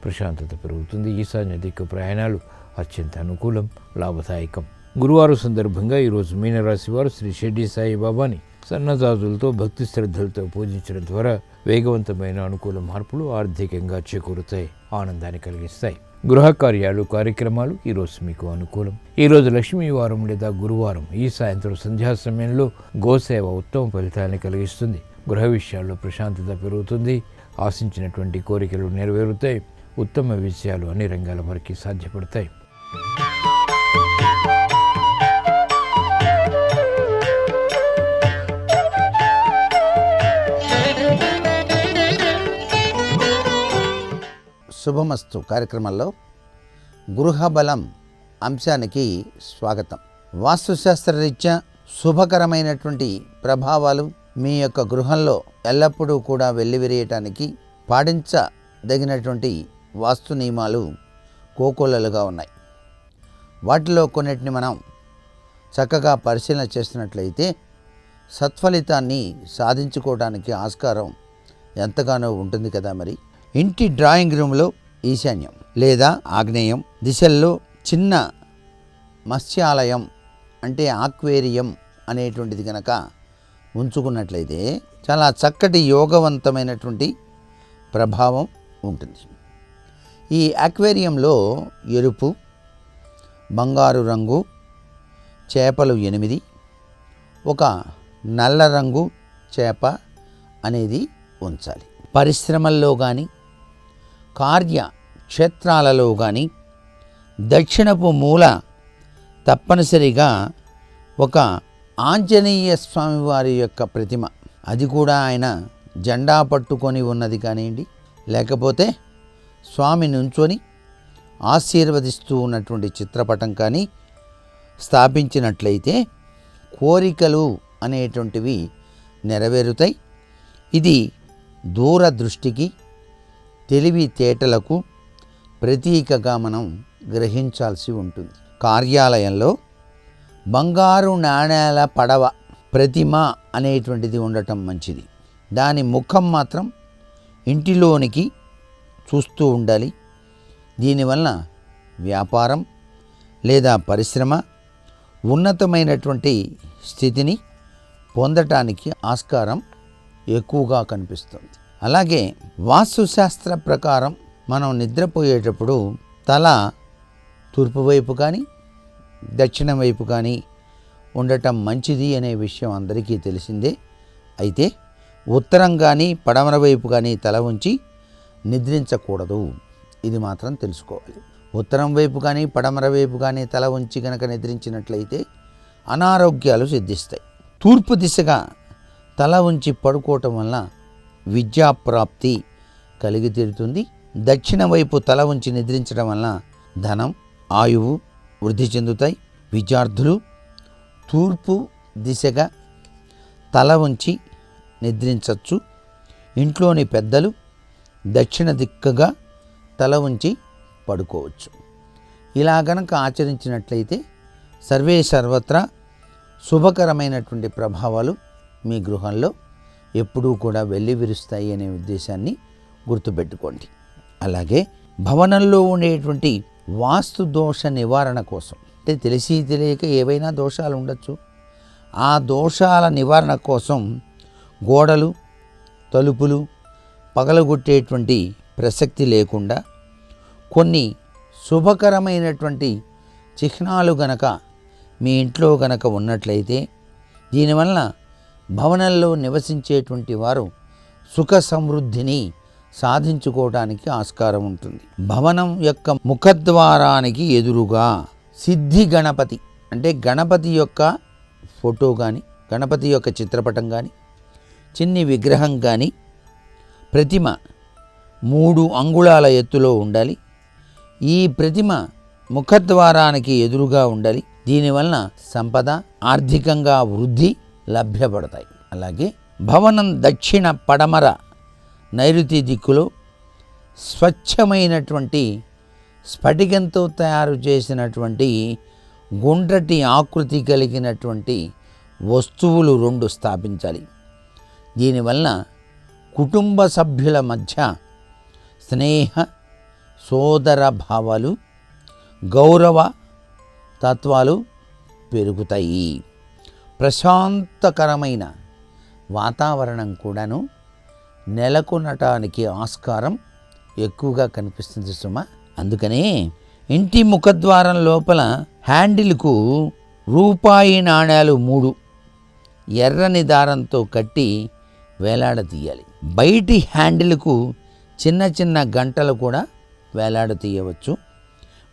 ప్రశాంతత పెరుగుతుంది. ఈశాన్య దిక్కు ప్రయాణాలు అత్యంత అనుకూలం, లాభదాయకం. గురువారం సందర్భంగా ఈరోజు మీనరాశి వారు శ్రీ షిర్డీ సాయిబాబాని సన్నజాజులతో భక్తి శ్రద్ధలతో పూజించడం ద్వారా వేగవంతమైన అనుకూల మార్పులు ఆర్థికంగా చేకూరుతాయి, ఆనందాన్ని కలిగిస్తాయి. గృహ కార్యాలు, కార్యక్రమాలు ఈరోజు మీకు అనుకూలం. ఈరోజు లక్ష్మీవారం లేదా గురువారం ఈ సాయంత్రం సంధ్యా సమయంలో గోసేవ ఉత్తమ ఫలితాన్ని కలిగిస్తుంది. గృహ విషయాల్లో ప్రశాంతత పెరుగుతుంది. ఆశించినటువంటి కోరికలు నెరవేరుతాయి. ఉత్తమ విషయాలు అన్ని రంగాల వరకు సాధ్యపడతాయి. శుభమస్తు కార్యక్రమంలో గృహబలం అంశానికి స్వాగతం. వాస్తుశాస్త్రరీత్యా శుభకరమైనటువంటి ప్రభావాలు మీ యొక్క గృహంలో ఎల్లప్పుడూ కూడా వెల్లివిరియటానికి పాటించదగినటువంటి వాస్తు నియమాలు కోకొల్లలుగా ఉన్నాయి. వాటిలో కొన్నిటిని మనం చక్కగా పరిశీలన చేస్తున్నట్లయితే సత్ఫలితాన్ని సాధించుకోవడానికి ఆస్కారం ఎంతగానో ఉంటుంది కదా. మరి ఇంటి డ్రాయింగ్ రూమ్లో ఈశాన్యం లేదా ఆగ్నేయం దిశల్లో చిన్న మత్స్యాలయం అంటే ఆక్వేరియం అనేటువంటిది కనుక ఉంచుకున్నట్లయితే చాలా చక్కటి యోగవంతమైనటువంటి ప్రభావం ఉంటుంది. ఈ ఆక్వేరియంలో ఎరుపు, బంగారు రంగు చేపలు 8, ఒక నల్ల రంగు చేప అనేది ఉంచాలి. పరిశ్రమల్లో కానీ కార్యక్షేత్రాలలో కానీ దక్షిణపు మూల తప్పనిసరిగా ఒక ఆంజనేయ స్వామి వారి యొక్క ప్రతిమ, అది కూడా ఆయన జెండా పట్టుకొని ఉన్నది కానివ్వండి, లేకపోతే స్వామి నుంచొని ఆశీర్వదిస్తూ ఉన్నటువంటి చిత్రపటం కానీ స్థాపించినట్లయితే కోరికలు అనేటువంటివి నెరవేరుతాయి. ఇది దూరదృష్టికి, తెలివితేటలకు ప్రతీకగా మనం గ్రహించాల్సి ఉంటుంది. కార్యాలయంలో బంగారు నాణేల పడవ ప్రతిమ అనేటువంటిది ఉండటం మంచిది. దాని ముఖం మాత్రం ఇంటిలోనికి చూస్తూ ఉండాలి. దీనివల్ల వ్యాపారం లేదా పరిశ్రమ ఉన్నతమైనటువంటి స్థితిని పొందటానికి ఆస్కారం ఎక్కువగా కనిపిస్తుంది. అలాగే వాస్తుశాస్త్ర ప్రకారం మనం నిద్రపోయేటప్పుడు తల తూర్పు వైపు కానీ దక్షిణం వైపు కానీ ఉండటం మంచిది అనే విషయం అందరికీ తెలిసిందే. అయితే ఉత్తరం కానీ పడమర వైపు కానీ తల ఉంచి నిద్రించకూడదు, ఇది మాత్రం తెలుసుకోవాలి. ఉత్తరం వైపు కానీ పడమర వైపు కానీ తల ఉంచి కనుక నిద్రించినట్లయితే అనారోగ్యాలు సిద్ధిస్తాయి. తూర్పు దిశగా తల ఉంచి పడుకోవటం వల్ల విద్యాప్రాప్తి కలిగి తీరుతుంది. దక్షిణ వైపు తల ఉంచి నిద్రించడం వల్ల ధనం, ఆయువు వృద్ధి చెందుతాయి. విద్యార్థులు తూర్పు దిశగా తల ఉంచి నిద్రించవచ్చు. ఇంట్లోని పెద్దలు దక్షిణ దిక్కుగా తల ఉంచి పడుకోవచ్చు. ఇలా గనక ఆచరించినట్లయితే సర్వే సర్వత్రా శుభకరమైనటువంటి ప్రభావాలు మీ గృహంలో ఎప్పుడూ కూడా వెల్లివిరుస్తాయి అనే ఉద్దేశాన్ని గుర్తుపెట్టుకోండి. అలాగే భవనంలో ఉండేటువంటి వాస్తు దోష నివారణ కోసం, అంటే తెలిసి తెలియక ఏవైనా దోషాలు ఉండొచ్చు, ఆ దోషాల నివారణ కోసం గోడలు, తలుపులు పగలగొట్టేటువంటి ప్రసక్తి లేకుండా కొన్ని శుభకరమైనటువంటి చిహ్నాలు గనక మీ ఇంట్లో గనక ఉన్నట్లయితే దీనివల్ల భవనంలో నివసించేటువంటి వారు సుఖ సమృద్ధిని సాధించుకోవడానికి ఆస్కారం ఉంటుంది. భవనం యొక్క ముఖద్వారానికి ఎదురుగా సిద్ధి గణపతి, అంటే గణపతి యొక్క ఫోటో కానీ గణపతి యొక్క చిత్రపటం కానీ చిన్ని విగ్రహం కానీ ప్రతిమ 3 అంగుళాల ఎత్తులో ఉండాలి. ఈ ప్రతిమ ముఖద్వారానికి ఎదురుగా ఉండాలి. దీనివలన సంపద, ఆర్థికంగా వృద్ధి లభ్యపడతాయి. అలాగే భవనం దక్షిణ పడమర నైరుతి దిక్కులో స్వచ్ఛమైనటువంటి స్ఫటికంతో తయారు చేసినటువంటి గుండ్రటి ఆకృతి కలిగినటువంటి వస్తువులు 2 స్థాపించాలి. దీనివలన కుటుంబ సభ్యుల మధ్య స్నేహ సోదర భావాలు గౌరవ తత్వాలు పెరుగుతాయి. ప్రశాంతకరమైన వాతావరణం కూడాను నెలకొనటానికి ఆస్కారం ఎక్కువగా కనిపిస్తుంది సుమ. అందుకనే ఇంటి ముఖద్వారం లోపల హ్యాండిల్కు రూపాయి నాణేలు 3 ఎర్రని దారంతో కట్టి వేలాడతీయాలి. బయటి హ్యాండిల్కు చిన్న చిన్న గంటలు కూడా వేలాడతీయవచ్చు.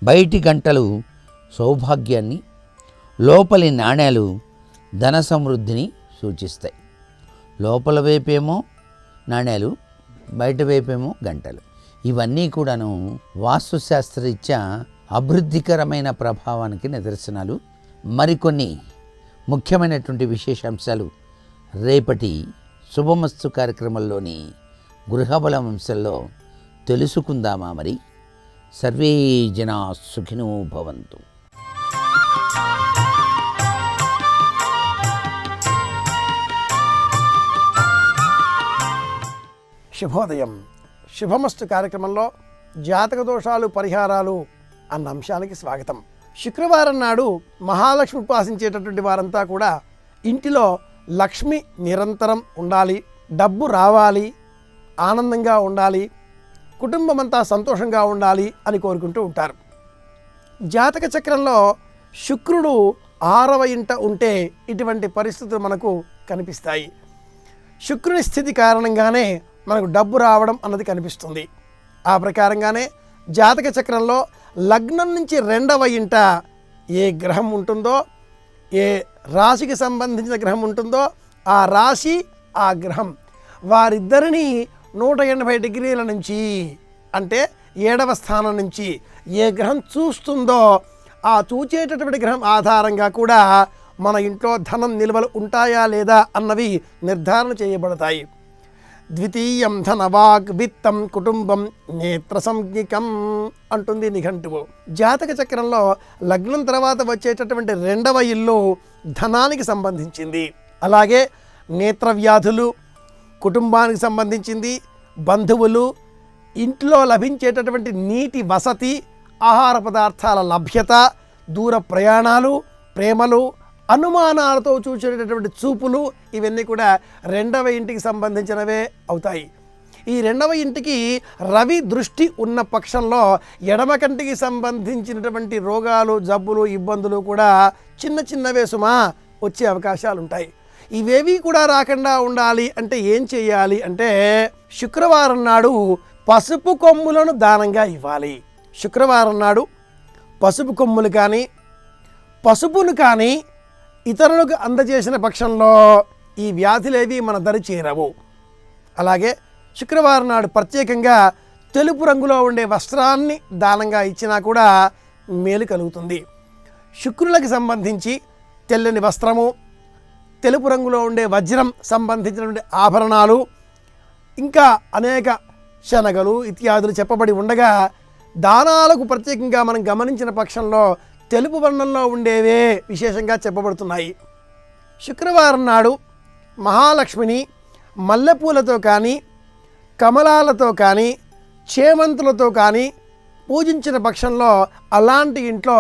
బయటి గంటలు సౌభాగ్యాన్ని, లోపలి నాణేలు ధన సమృద్ధిని సూచిస్తాయి. లోపల వైపేమో నాణేలు, బయట వైపేమో గంటలు. ఇవన్నీ కూడాను వాస్తుశాస్త్రరీత్యా అభివృద్ధికరమైన ప్రభావానికి నిదర్శనాలు. మరికొన్ని ముఖ్యమైనటువంటి విశేషాంశాలు రేపటి శుభమస్తు కార్యక్రమంలోని గృహబలం అంశంలో తెలుసుకుందామా? మరి సర్వే జనా సుఖినో భవంతు. శుభోదయం. శుభమస్తు కార్యక్రమంలో జాతక దోషాలు పరిహారాలు అన్న అంశానికి స్వాగతం. శుక్రవారం నాడు మహాలక్ష్మి ఉపాసించేటటువంటి వారంతా కూడా ఇంటిలో లక్ష్మి నిరంతరం ఉండాలి, డబ్బు రావాలి, ఆనందంగా ఉండాలి, కుటుంబం అంతా సంతోషంగా ఉండాలి అని కోరుకుంటూ ఉంటారు. జాతక చక్రంలో శుక్రుడు 6వ ఇంట ఉంటే ఇటువంటి పరిస్థితులు మనకు కనిపిస్తాయి. శుక్రుని స్థితి కారణంగానే మనకు డబ్బు రావడం అన్నది కనిపిస్తుంది. ఆ ప్రకారంగానే జాతక చక్రంలో లగ్నం నుంచి 2వ ఇంట ఏ గ్రహం ఉంటుందో, ఏ రాశికి సంబంధించిన గ్రహం ఉంటుందో ఆ రాశి ఆ గ్రహం వారిద్దరినీ 180 డిగ్రీల నుంచి అంటే 7వ స్థానం నుంచి ఏ గ్రహం చూస్తుందో ఆ చూచేటటువంటి గ్రహం ఆధారంగా కూడా మన ఇంట్లో ధనం నిల్వలు ఉంటాయా లేదా అన్నవి నిర్ధారణ చేయబడతాయి. ద్వితీయం ధనవాగ్ విత్తం కుటుంబం నేత్ర సంజ్ఞికం అంటుంది నిఘంటువు. జాతక చక్రంలో లగ్నం తర్వాత వచ్చేటటువంటి 2వ ఇల్లు ధనానికి సంబంధించింది. అలాగే నేత్ర వ్యాధులు కుటుంబానికి సంబంధించింది, బంధువులు, ఇంట్లో లభించేటటువంటి నీటి వసతి, ఆహార పదార్థాల లభ్యత, దూర ప్రయాణాలు, ప్రేమలు, అనుమానాలతో చూసేటటువంటి చూపులు ఇవన్నీ కూడా 2వ ఇంటికి సంబంధించినవే అవుతాయి. ఈ 2వ ఇంటికి రవి దృష్టి ఉన్న పక్షంలో ఎడమ కంటికి సంబంధించినటువంటి రోగాలు, జబ్బులు, ఇబ్బందులు కూడా చిన్న చిన్నవే సుమా వచ్చే అవకాశాలు ఉంటాయి. ఇవేవి కూడా రాకుండా ఉండాలి అంటే ఏం చేయాలి అంటే శుక్రవారం నాడు పసుపు కొమ్ములను దానంగా ఇవ్వాలి. శుక్రవారం నాడు పసుపు కొమ్ములు కానీ పసుపును కానీ ఇతరులకు అందజేసిన పక్షంలో ఈ వ్యాధులేవి మన దరి చేరవు. అలాగే శుక్రవారం నాడు ప్రత్యేకంగా తెలుపు రంగులో ఉండే వస్త్రాన్ని దానంగా ఇచ్చినా కూడా మేలు కలుగుతుంది. శుక్రులకు సంబంధించి తెల్లని వస్త్రము, తెలుపు రంగులో ఉండే వజ్రం సంబంధించినటువంటి ఆభరణాలు, ఇంకా అనేక శనగలు ఇత్యాదులు చెప్పబడి ఉండగా దానాలకు ప్రత్యేకంగా మనం గమనించిన పక్షంలో తెలుపు వర్ణంలో ఉండేవే విశేషంగా చెప్పబడుతున్నాయి. శుక్రవారం నాడు మహాలక్ష్మిని మల్లెపూలతో కానీ, కమలాలతో కానీ, చేమంతులతో కానీ పూజించిన పక్షంలో అలాంటి ఇంట్లో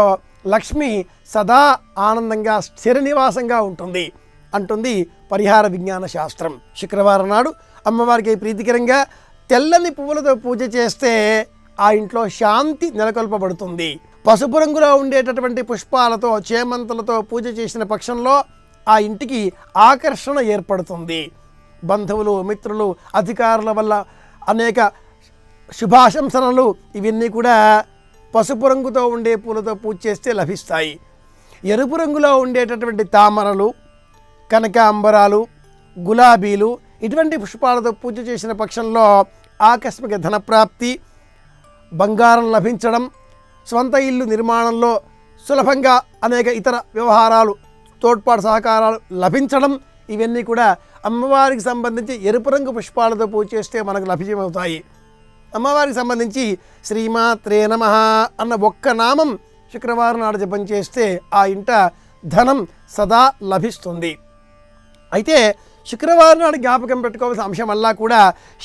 లక్ష్మి సదా ఆనందంగా స్థిర నివాసంగా ఉంటుంది అంటుంది పరిహార విజ్ఞాన శాస్త్రం. శుక్రవారం నాడు అమ్మవారికి ప్రీతికరంగా తెల్లని పువ్వులతో పూజ చేస్తే ఆ ఇంట్లో శాంతి నెలకొల్పబడుతుంది. పసుపు రంగులో ఉండేటటువంటి పుష్పాలతో, చేమంతులతో పూజ చేసిన పక్షంలో ఆ ఇంటికి ఆకర్షణ ఏర్పడుతుంది. బంధువులు, మిత్రులు, అధికారుల వల్ల అనేక శుభాశంసనలు ఇవన్నీ కూడా పసుపు రంగుతో ఉండే పూలతో పూజ చేస్తే లభిస్తాయి. ఎరుపు రంగులో ఉండేటటువంటి తామరలు, కనకాంబరాలు, గులాబీలు ఇటువంటి పుష్పాలతో పూజ చేసిన పక్షంలో ఆకస్మిక ధనప్రాప్తి, బంగారం లభించడం, స్వంత ఇల్లు నిర్మాణంలో సులభంగా అనేక ఇతర వ్యవహారాలు, తోడ్పాటు సహకారాలు లభించడం ఇవన్నీ కూడా అమ్మవారికి సంబంధించి ఎరుపు రంగు పుష్పాలతో పూజ చేస్తే మనకు లభ్యమవుతాయి. అమ్మవారికి సంబంధించి శ్రీమాత్రే నమః అన్న ఒక్క నామం శుక్రవారం నాడు జపం చేస్తే ఆ ఇంట ధనం సదా లభిస్తుంది. అయితే శుక్రవారం నాడు జ్ఞాపకం పెట్టుకోవాల్సిన అంశం వల్ల కూడా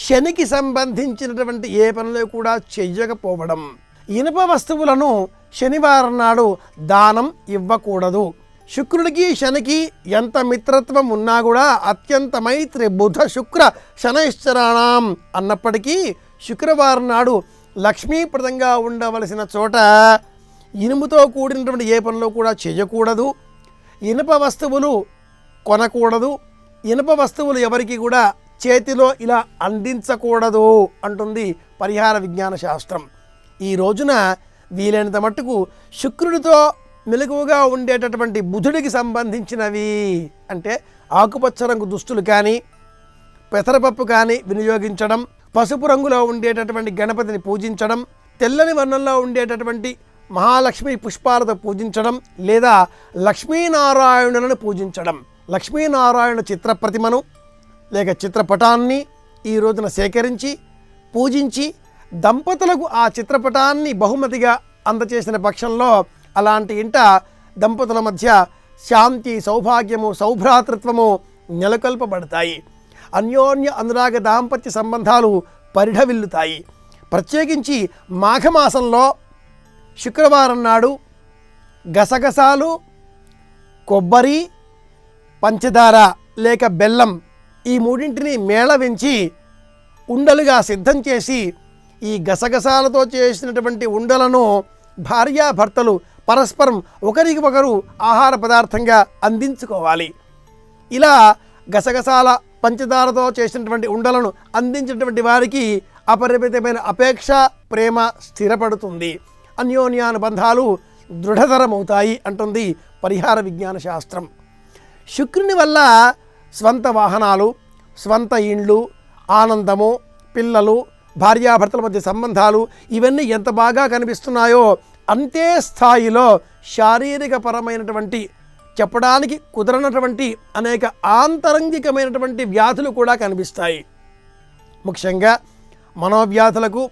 శనికి సంబంధించినటువంటి ఏ పనులు కూడా చెయ్యకపోవడం. ఇనుప వస్తువులను శనివారం నాడు దానం ఇవ్వకూడదు. శుక్రుడికి శనికి ఎంత మిత్రత్వం ఉన్నా కూడా అత్యంత మైత్రి బుధ శుక్ర శనైశ్చరాణం అన్నప్పటికీ శుక్రవారం నాడు లక్ష్మీప్రదంగా ఉండవలసిన చోట ఇనుముతో కూడినటువంటి ఏ పనులు కూడా చేయకూడదు. ఇనుప వస్తువులు కొనకూడదు. ఇనుప వస్తువులు ఎవరికి కూడా చేతిలో ఇలా అందించకూడదు అంటుంది పరిహార విజ్ఞాన శాస్త్రం. ఈ రోజున వీలైనంత మట్టుకు శుక్రుడితో మెలకువగా ఉండేటటువంటి బుధుడికి సంబంధించినవి అంటే ఆకుపచ్చ రంగు దుస్తులు కానీ పెసరపప్పు కానీ వినియోగించడం, పసుపు రంగులో ఉండేటటువంటి గణపతిని పూజించడం, తెల్లని వర్ణంలో ఉండేటటువంటి మహాలక్ష్మి పుష్పాలతో పూజించడం లేదా లక్ష్మీనారాయణులను పూజించడం. లక్ష్మీనారాయణ చిత్ర ప్రతిమను లేక చిత్రపటాన్ని ఈ రోజున సేకరించి పూజించి దంపతులకు ఆ చిత్రపటాన్ని బహుమతిగా అందచేసిన పక్షంలో అలాంటి ఇంట దంపతుల మధ్య శాంతి, సౌభాగ్యము, సౌభ్రాతృత్వము నెలకొల్పబడతాయి. అన్యోన్య అనురాగ దాంపత్య సంబంధాలు పరిఢవిల్లుతాయి. ప్రత్యేకించి మాఘమాసంలో శుక్రవారం నాడు గసగసాలు, కొబ్బరి, పంచదార లేక బెల్లం ఈ మూడింటిని మేళవించి ఉండలుగా సిద్ధం చేసి ఈ గసగసాలతో చేసినటువంటి ఉండలను భార్యాభర్తలు పరస్పరం ఒకరికి ఒకరు ఆహార పదార్థంగా అందించుకోవాలి. ఇలా గసగసాల పంచదారతో చేసినటువంటి ఉండలను అందించినటువంటి వారికి అపరిమితమైన అపేక్ష, ప్రేమ స్థిరపడుతుంది. అన్యోన్యానుబంధాలు దృఢతరమవుతాయి అంటుంది పరిహార విజ్ఞాన శాస్త్రం. శుక్రుని వల్ల స్వంత వాహనాలు, స్వంత ఇండ్లు, ఆనందము, పిల్లలు, భార్యాభర్తల మధ్య సంబంధాలు ఇవన్నీ ఎంత బాగా కనిపిస్తున్నాయో అంతే స్థాయిలో శారీరక పరమైనటువంటి చెప్పడానికి కుదరనటువంటి అనేక ఆంతరంగికమైనటువంటి వ్యాధులు కూడా కనిపిస్తాయి. ముఖ్యంగా మనోవ్యాధులకు,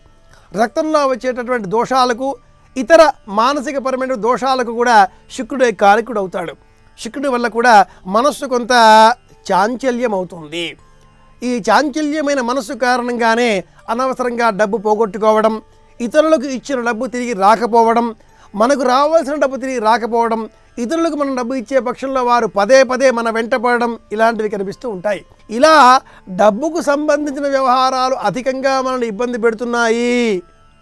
రక్తంలో వచ్చేటటువంటి దోషాలకు, ఇతర మానసిక పరమైన దోషాలకు కూడా శుక్రుడే కారకుడు అవుతాడు. శుక్రుడి వల్ల కూడా మనస్సు కొంత చాంచల్యం అవుతుంది. ఈ చాంచల్యమైన మనస్సు కారణంగానే అనవసరంగా డబ్బు పోగొట్టుకోవడం, ఇతరులకు ఇచ్చిన డబ్బు తిరిగి రాకపోవడం, మనకు రావాల్సిన డబ్బు తిరిగి రాకపోవడం, ఇతరులకు మనం డబ్బు ఇచ్చే పక్షంలో వారు పదే పదే మన వెంట పడడం ఇలాంటివి కనిపిస్తూ ఉంటాయి. ఇలా డబ్బుకు సంబంధించిన వ్యవహారాలు అధికంగా మనల్ని ఇబ్బంది పెడుతున్నాయి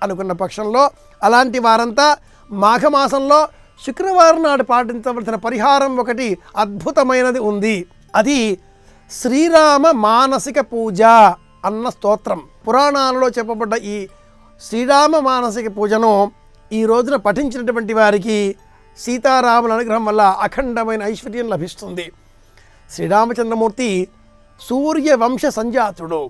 అనుకున్న పక్షంలో అలాంటి వారంతా మాఘమాసంలో శుక్రవారం నాడు పాటించవలసిన పరిహారం ఒకటి అద్భుతమైనది ఉంది. అది శ్రీరామ మానసిక పూజ అన్న స్తోత్రం. పురాణాలలో చెప్పబడ్డ ఈ శ్రీరామ మానసిక పూజను ఈ రోజున పఠించినటువంటి వారికి సీతారాముల అనుగ్రహం వల్ల అఖండమైన ఐశ్వర్యం లభిస్తుంది. శ్రీరామచంద్రమూర్తి సూర్యవంశ సంజాతుడు.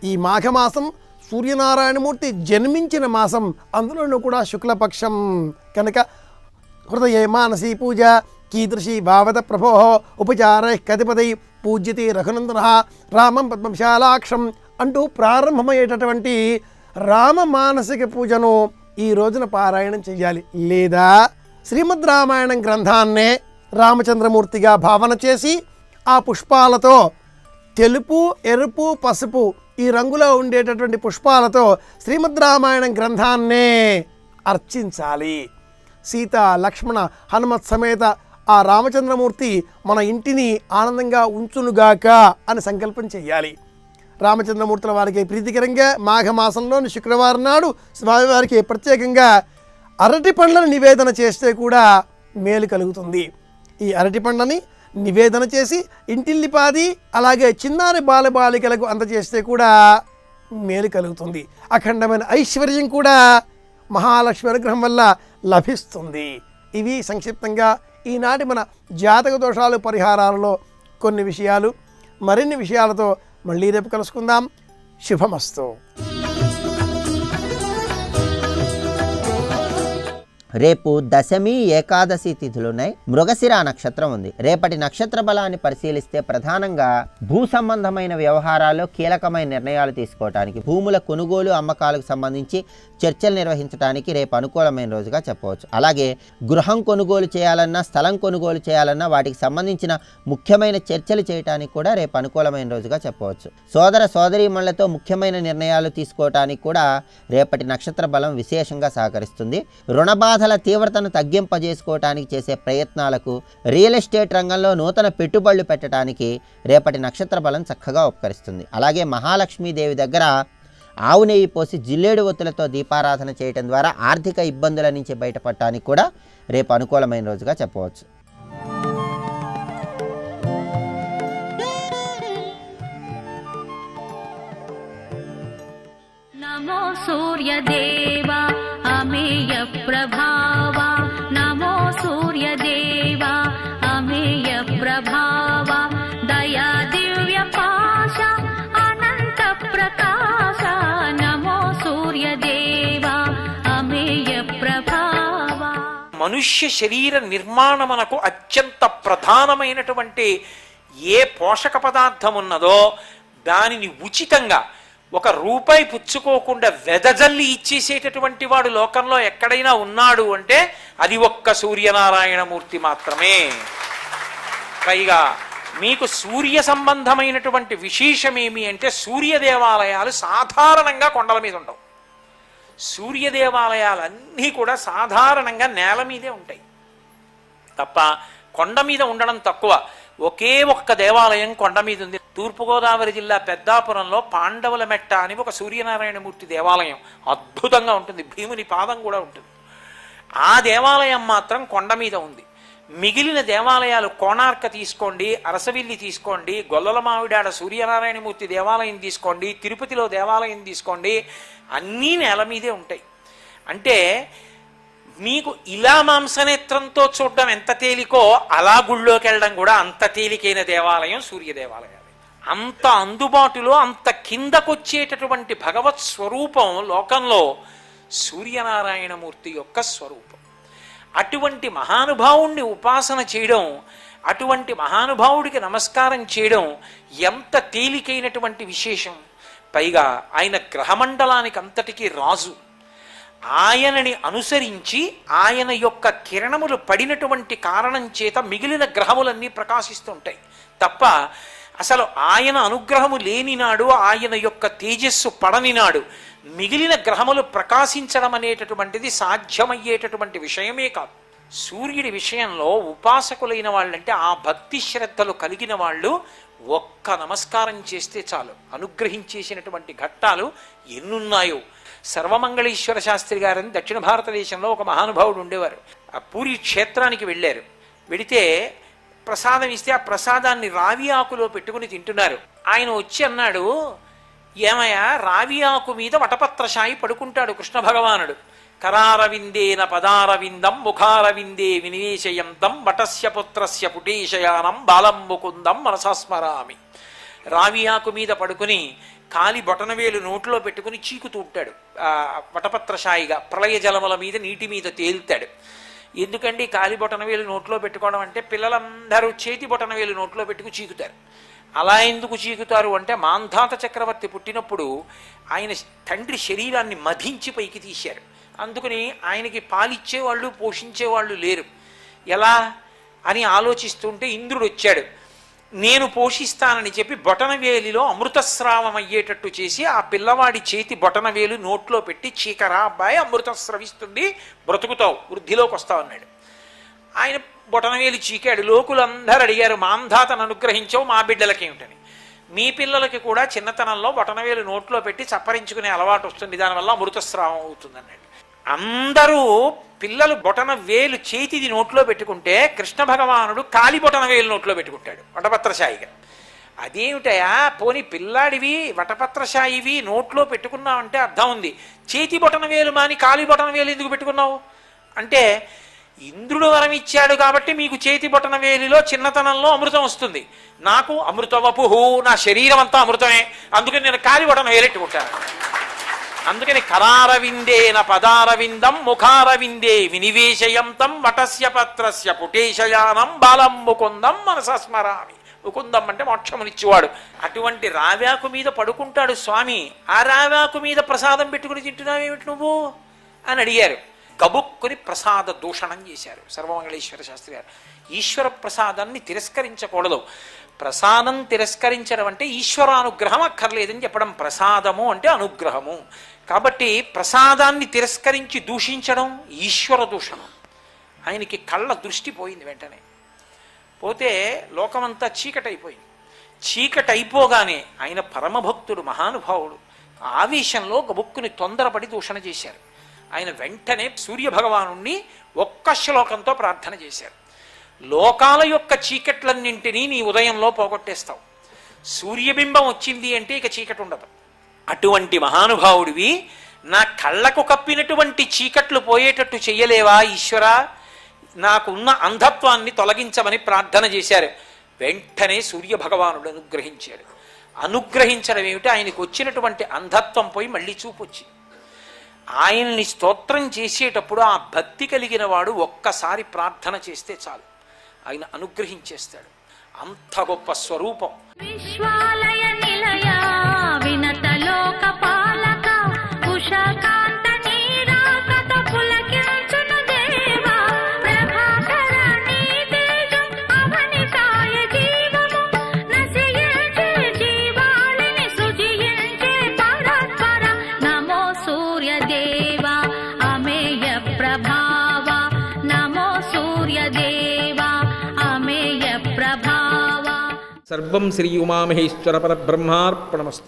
ఈ మాఘమాసం సూర్యనారాయణమూర్తి జన్మించిన మాసం, అందులోనూ కూడా శుక్లపక్షం కనుక హృదయే మానసీ పూజ కీదృశీ భావత ప్రభో ఉపచారై కతిపదై పూజ్యతే రఘునందన రామం పద్మశాలాక్షం అంటూ ప్రారంభమయ్యేటటువంటి రామ మానసిక పూజను ఈ రోజున పారాయణం చేయాలి. లేదా శ్రీమద్ రామాయణం గ్రంథాన్నే రామచంద్రమూర్తిగా భావన చేసి ఆ పుష్పాలతో తెలుపు, ఎరుపు, పసుపు ఈ రంగులో ఉండేటటువంటి పుష్పాలతో శ్రీమద్ రామాయణం గ్రంథాన్నే అర్చించాలి. సీత, లక్ష్మణ, హనుమత్ సమేత ఆ రామచంద్రమూర్తి మన ఇంటిని ఆనందంగా ఉంచునుగాక అని సంకల్పం చేయాలి. రామచంద్రమూర్తుల వారికి ప్రీతికరంగా మాఘమాసంలోని శుక్రవారం నాడు స్వామివారికి ప్రత్యేకంగా అరటి పండ్లను నివేదన చేస్తే కూడా మేలు కలుగుతుంది. ఈ అరటి పండ్లని నివేదన చేసి ఇంటిల్లిపాది అలాగే చిన్నారి బాలబాలికలకు అందజేస్తే కూడా మేలు కలుగుతుంది. అఖండమైన ఐశ్వర్యం కూడా మహాలక్ష్మి అనుగ్రహం వల్ల లభిస్తుంది. ఇవి సంక్షిప్తంగా ఈనాటి మన జాతక దోషాలు పరిహారాలలో కొన్ని విషయాలు. మరిన్ని విషయాలతో మళ్ళీ రేపు కలుసుకుందాం. శుభమస్తు. రేపు దశమి ఏకాదశి తిథులున్నాయి. మృగశిర నక్షత్రం ఉంది. రేపటి నక్షత్ర బలాన్ని పరిశీలిస్తే ప్రధానంగా భూ సంబంధమైన వ్యవహారాల్లో కీలకమైన నిర్ణయాలు తీసుకోవడానికి, భూముల కొనుగోలు అమ్మకాలకు సంబంధించి చర్చలు నిర్వహించడానికి రేపు అనుకూలమైన రోజుగా చెప్పవచ్చు. అలాగే గృహం కొనుగోలు చేయాలన్నా, స్థలం కొనుగోలు చేయాలన్నా వాటికి సంబంధించిన ముఖ్యమైన చర్చలు చేయడానికి కూడా రేపు అనుకూలమైన రోజుగా చెప్పవచ్చు. సోదర సోదరీమణులతో ముఖ్యమైన నిర్ణయాలు తీసుకోవడానికి కూడా రేపటి నక్షత్ర బలం విశేషంగా సహకరిస్తుంది. రుణ బాధల తీవ్రతను తగ్గింపజేసుకోవడానికి చేసే ప్రయత్నాలకు, రియల్ ఎస్టేట్ రంగంలో నూతన పెట్టుబడులు పెట్టడానికి రేపటి నక్షత్ర బలం చక్కగా ఉపకరిస్తుంది. అలాగే మహాలక్ష్మీదేవి దగ్గర ఆవు నెయ్యి పోసి జిల్లేడు ఒత్తులతో దీపారాధన చేయటం ద్వారా ఆర్థిక ఇబ్బందుల నుంచి బయటపడటానికి కూడా రేపు అనుకూలమైన రోజుగా చెప్పవచ్చు. నమో సూర్యదేవా అమేయ ప్రభావా, నమో సూర్యదేవా అమేయ ప్రభావా, దయా దివ్య పాశ అనంత ప్రకాశ, నమో సూర్యదేవా అమేయ ప్రభావా. మనుష్య శరీర నిర్మాణమునకు అత్యంత ప్రధానమైనటువంటి ఏ పోషక పదార్థం ఉన్నదో దానిని ఉచితంగా ₹1 పుచ్చుకోకుండా వెదజల్లి ఇచ్చేసేటటువంటి వాడు లోకంలో ఎక్కడైనా ఉన్నాడు అంటే అది ఒక్క సూర్యనారాయణమూర్తి మాత్రమే. పైగా మీకు సూర్య సంబంధమైనటువంటి విశేషమేమి అంటే సూర్య దేవాలయాలు సాధారణంగా కొండల మీద ఉండవు. సూర్య దేవాలయాలన్నీ కూడా సాధారణంగా నేల మీదే ఉంటాయి తప్ప కొండ మీద ఉండడం తక్కువ. ఒకే ఒక్క దేవాలయం కొండ మీద ఉంది. తూర్పుగోదావరి జిల్లా పెద్దాపురంలో పాండవుల మెట్ట అని ఒక సూర్యనారాయణమూర్తి దేవాలయం అద్భుతంగా ఉంటుంది. భీముని పాదం కూడా ఉంటుంది. ఆ దేవాలయం మాత్రం కొండ మీద ఉంది. మిగిలిన దేవాలయాలు కోణార్క తీసుకోండి, అరసవిల్లి తీసుకోండి, గొల్లల మావిడాడ సూర్యనారాయణమూర్తి దేవాలయం తీసుకోండి, తిరుపతిలో దేవాలయం తీసుకోండి, అన్నీ నేల మీదే ఉంటాయి. అంటే మీకు ఇలా మాంసనేత్రంతో చూడడం ఎంత తేలికో అలా గుళ్ళోకి వెళ్ళడం కూడా అంత తేలికైన దేవాలయం సూర్య దేవాలయాలు. అంత అందుబాటులో అంత కిందకొచ్చేటటువంటి భగవత్ స్వరూపం లోకంలో సూర్యనారాయణమూర్తి యొక్క స్వరూపం. అటువంటి మహానుభావుణ్ణి ఉపాసన చేయడం, అటువంటి మహానుభావుడికి నమస్కారం చేయడం ఎంత తేలికైనటువంటి విశేషం. పైగా ఆయన గ్రహమండలానికి అంతటికీ రాజు. ఆయనని అనుసరించి ఆయన యొక్క కిరణములు పడినటువంటి కారణం చేత మిగిలిన గ్రహములన్నీ ప్రకాశిస్తుంటాయి తప్ప అసలు ఆయన అనుగ్రహము లేనినాడు, ఆయన యొక్క తేజస్సు పడనినాడు మిగిలిన గ్రహములు ప్రకాశించడం అనేటటువంటిది సాధ్యమయ్యేటటువంటి విషయమే కాదు. సూర్యుడి విషయంలో ఉపాసకులైన వాళ్ళంటే ఆ భక్తి శ్రద్ధలు కలిగిన వాళ్ళు ఒక్క నమస్కారం చేస్తే చాలు అనుగ్రహించేసినటువంటి ఘట్టాలు ఎన్నున్నాయో. సర్వమంగళేశ్వర శాస్త్రి గారని దక్షిణ భారతదేశంలో ఒక మహానుభావుడు ఉండేవారు. ఆ పూరి క్షేత్రానికి వెళ్ళారు. వెడితే ప్రసాదం ఇస్తే ఆ ప్రసాదాన్ని రావి ఆకులో పెట్టుకుని తింటున్నారు. ఆయన వచ్చి అన్నాడు, ఏమయ్యా రావి ఆకు మీద వటపత్రశాయి పడుకుంటాడు కృష్ణ భగవానుడు. కరారవిందేన పదారవిందం ముఖారవిందే వినివేశయంతం వటస్య పుత్రస్య పుటేశయానం బాలం ముకుందం మనసాస్మరామి. రావి ఆకు మీద పడుకుని కాలి బొటనవేలు నోట్లో పెట్టుకుని చీకుతూ ఉంటాడు. వటపత్రశాయిగా ప్రళయ జలముల మీద నీటి మీద తేలుతాడు. ఎందుకండి కాలి బొటనవేలు నోట్లో పెట్టుకోవడం అంటే పిల్లలందరూ చేతి బొటనవేలు నోట్లో పెట్టుకు చీకుతారు. అలా ఎందుకు చీకుతారు అంటే మాంధాత చక్రవర్తి పుట్టినప్పుడు ఆయన తండ్రి శరీరాన్ని మధించి పైకి తీశారు. అందుకని ఆయనకి పాలిచ్చేవాళ్ళు పోషించేవాళ్ళు లేరు. ఎలా అని ఆలోచిస్తుంటే ఇంద్రుడు వచ్చాడు. నేను పోషిస్తానని చెప్పి బొటనవేలిలో అమృతస్రావం అయ్యేటట్టు చేసి ఆ పిల్లవాడి చేతి బొటనవేలు నోట్లో పెట్టి చీకరా అబ్బాయి అమృతం స్రవిస్తుంది, బ్రతుకుతావు, వృద్ధిలోకి వస్తావు అన్నాడు. ఆయన బొటనవేలు చీకాడు. లోకులందరూ అడిగారు, మాంధాతను అనుగ్రహించావు, మా బిడ్డలకేమిటని. మీ పిల్లలకి కూడా చిన్నతనంలో బొటనవేలు నోట్లో పెట్టి చప్పరించుకునే అలవాటు వస్తుంది, దానివల్ల అమృతస్రావం అవుతుంది అన్నాడు. అందరూ పిల్లలు బొటన వేలు చేతిది నోట్లో పెట్టుకుంటే కృష్ణ భగవానుడు కాలి బొటన వేలు నోట్లో పెట్టుకుంటాడు వటపత్రశాయిగా. అదేమిటయా పోని పిల్లాడివి వటపత్రశాయివి నోట్లో పెట్టుకున్నావంటే అర్థం ఉంది, చేతి బొటన వేలు మాని కాలి బొటన వేలు ఎందుకు పెట్టుకున్నావు అంటే ఇంద్రుడు వరం ఇచ్చాడు కాబట్టి మీకు చేతి బొటన వేలిలో చిన్నతనంలో అమృతం వస్తుంది, నాకు అమృతవపుహు, నా శరీరం అంతా అమృతమే, అందుకని నేను కాలి బొటన వేలెట్టుకుంటాను. అందుకని కరారవిందేన పదారవిందం ముఖారవిందే వినివేశయంతం వటస్య పత్రస్య పుటేశయానం బాలం ముకుందం మనసస్మరామి. ముకుందం అంటే మోక్షమునిచ్చేవాడు. అటువంటి రావ్యాకు మీద పడుకుంటాడు స్వామి. ఆ రావ్యాకు మీద ప్రసాదం పెట్టుకుని తింటున్నావేమిటి నువ్వు అని అడిగారు. కబుక్కుని ప్రసాద దూషణం చేశారు సర్వమంగళేశ్వర శాస్త్రి గారు. ఈశ్వర ప్రసాదాన్ని తిరస్కరించకూడదు. ప్రసాదం తిరస్కరించడం అంటే ఈశ్వరానుగ్రహం అక్కర్లేదని చెప్పడం. ప్రసాదము అంటే అనుగ్రహము. కాబట్టి ప్రసాదాన్ని తిరస్కరించి దూషించడం ఈశ్వర దూషణం. ఆయనకి కళ్ళ దృష్టి పోయింది. వెంటనే పోతే లోకమంతా చీకటైపోయింది. చీకటైపోగానే ఆయన పరమభక్తుడు, మహానుభావుడు, ఆవేశంలో గబుక్కుని తొందరపడి దూషణ చేశారు. ఆయన వెంటనే సూర్యభగవానుణ్ణి ఒక్క శ్లోకంతో ప్రార్థన చేశారు. లోకాల యొక్క చీకట్లన్నింటినీ నీ ఉదయంలో పోగొట్టేస్తావు. సూర్యబింబం వచ్చింది అంటే ఇక చీకటి ఉండదు. అటువంటి మహానుభావుడివి నా కళ్ళకు కప్పినటువంటి చీకట్లు పోయేటట్టు చెయ్యలేవా ఈశ్వరా? నాకున్న అంధత్వాన్ని తొలగించమని ప్రార్థన చేశారు. వెంటనే సూర్యభగవానుడు అనుగ్రహించాడు. అనుగ్రహించడం ఏమిటి? ఆయనకు వచ్చినటువంటి అంధత్వం పోయి మళ్ళీ చూపొచ్చింది. ఆయన్ని స్తోత్రం చేసేటప్పుడు ఆ భక్తి కలిగిన వాడు ఒక్కసారి ప్రార్థన చేస్తే చాలు, ఆయన అనుగ్రహించేస్తాడు. అంత గొప్ప స్వరూపం. విశ్వాలయ నిలయ వినత లోక పాలక ఉషాకాంత నీరాకత పులకించును దేవా ప్రభాకర నీ తేజం అవనితాయ జీవము నశయించే జీవాళిని సృజించే పరస్పర నమో సూర్యదేవా అమేయ ప్రభావా నమో సూర్యదేవా అమేయ ప్రభావా. సర్వం శ్రీ ఉమామహేశ్వర పరబ్రహ్మార్పణమస్తు.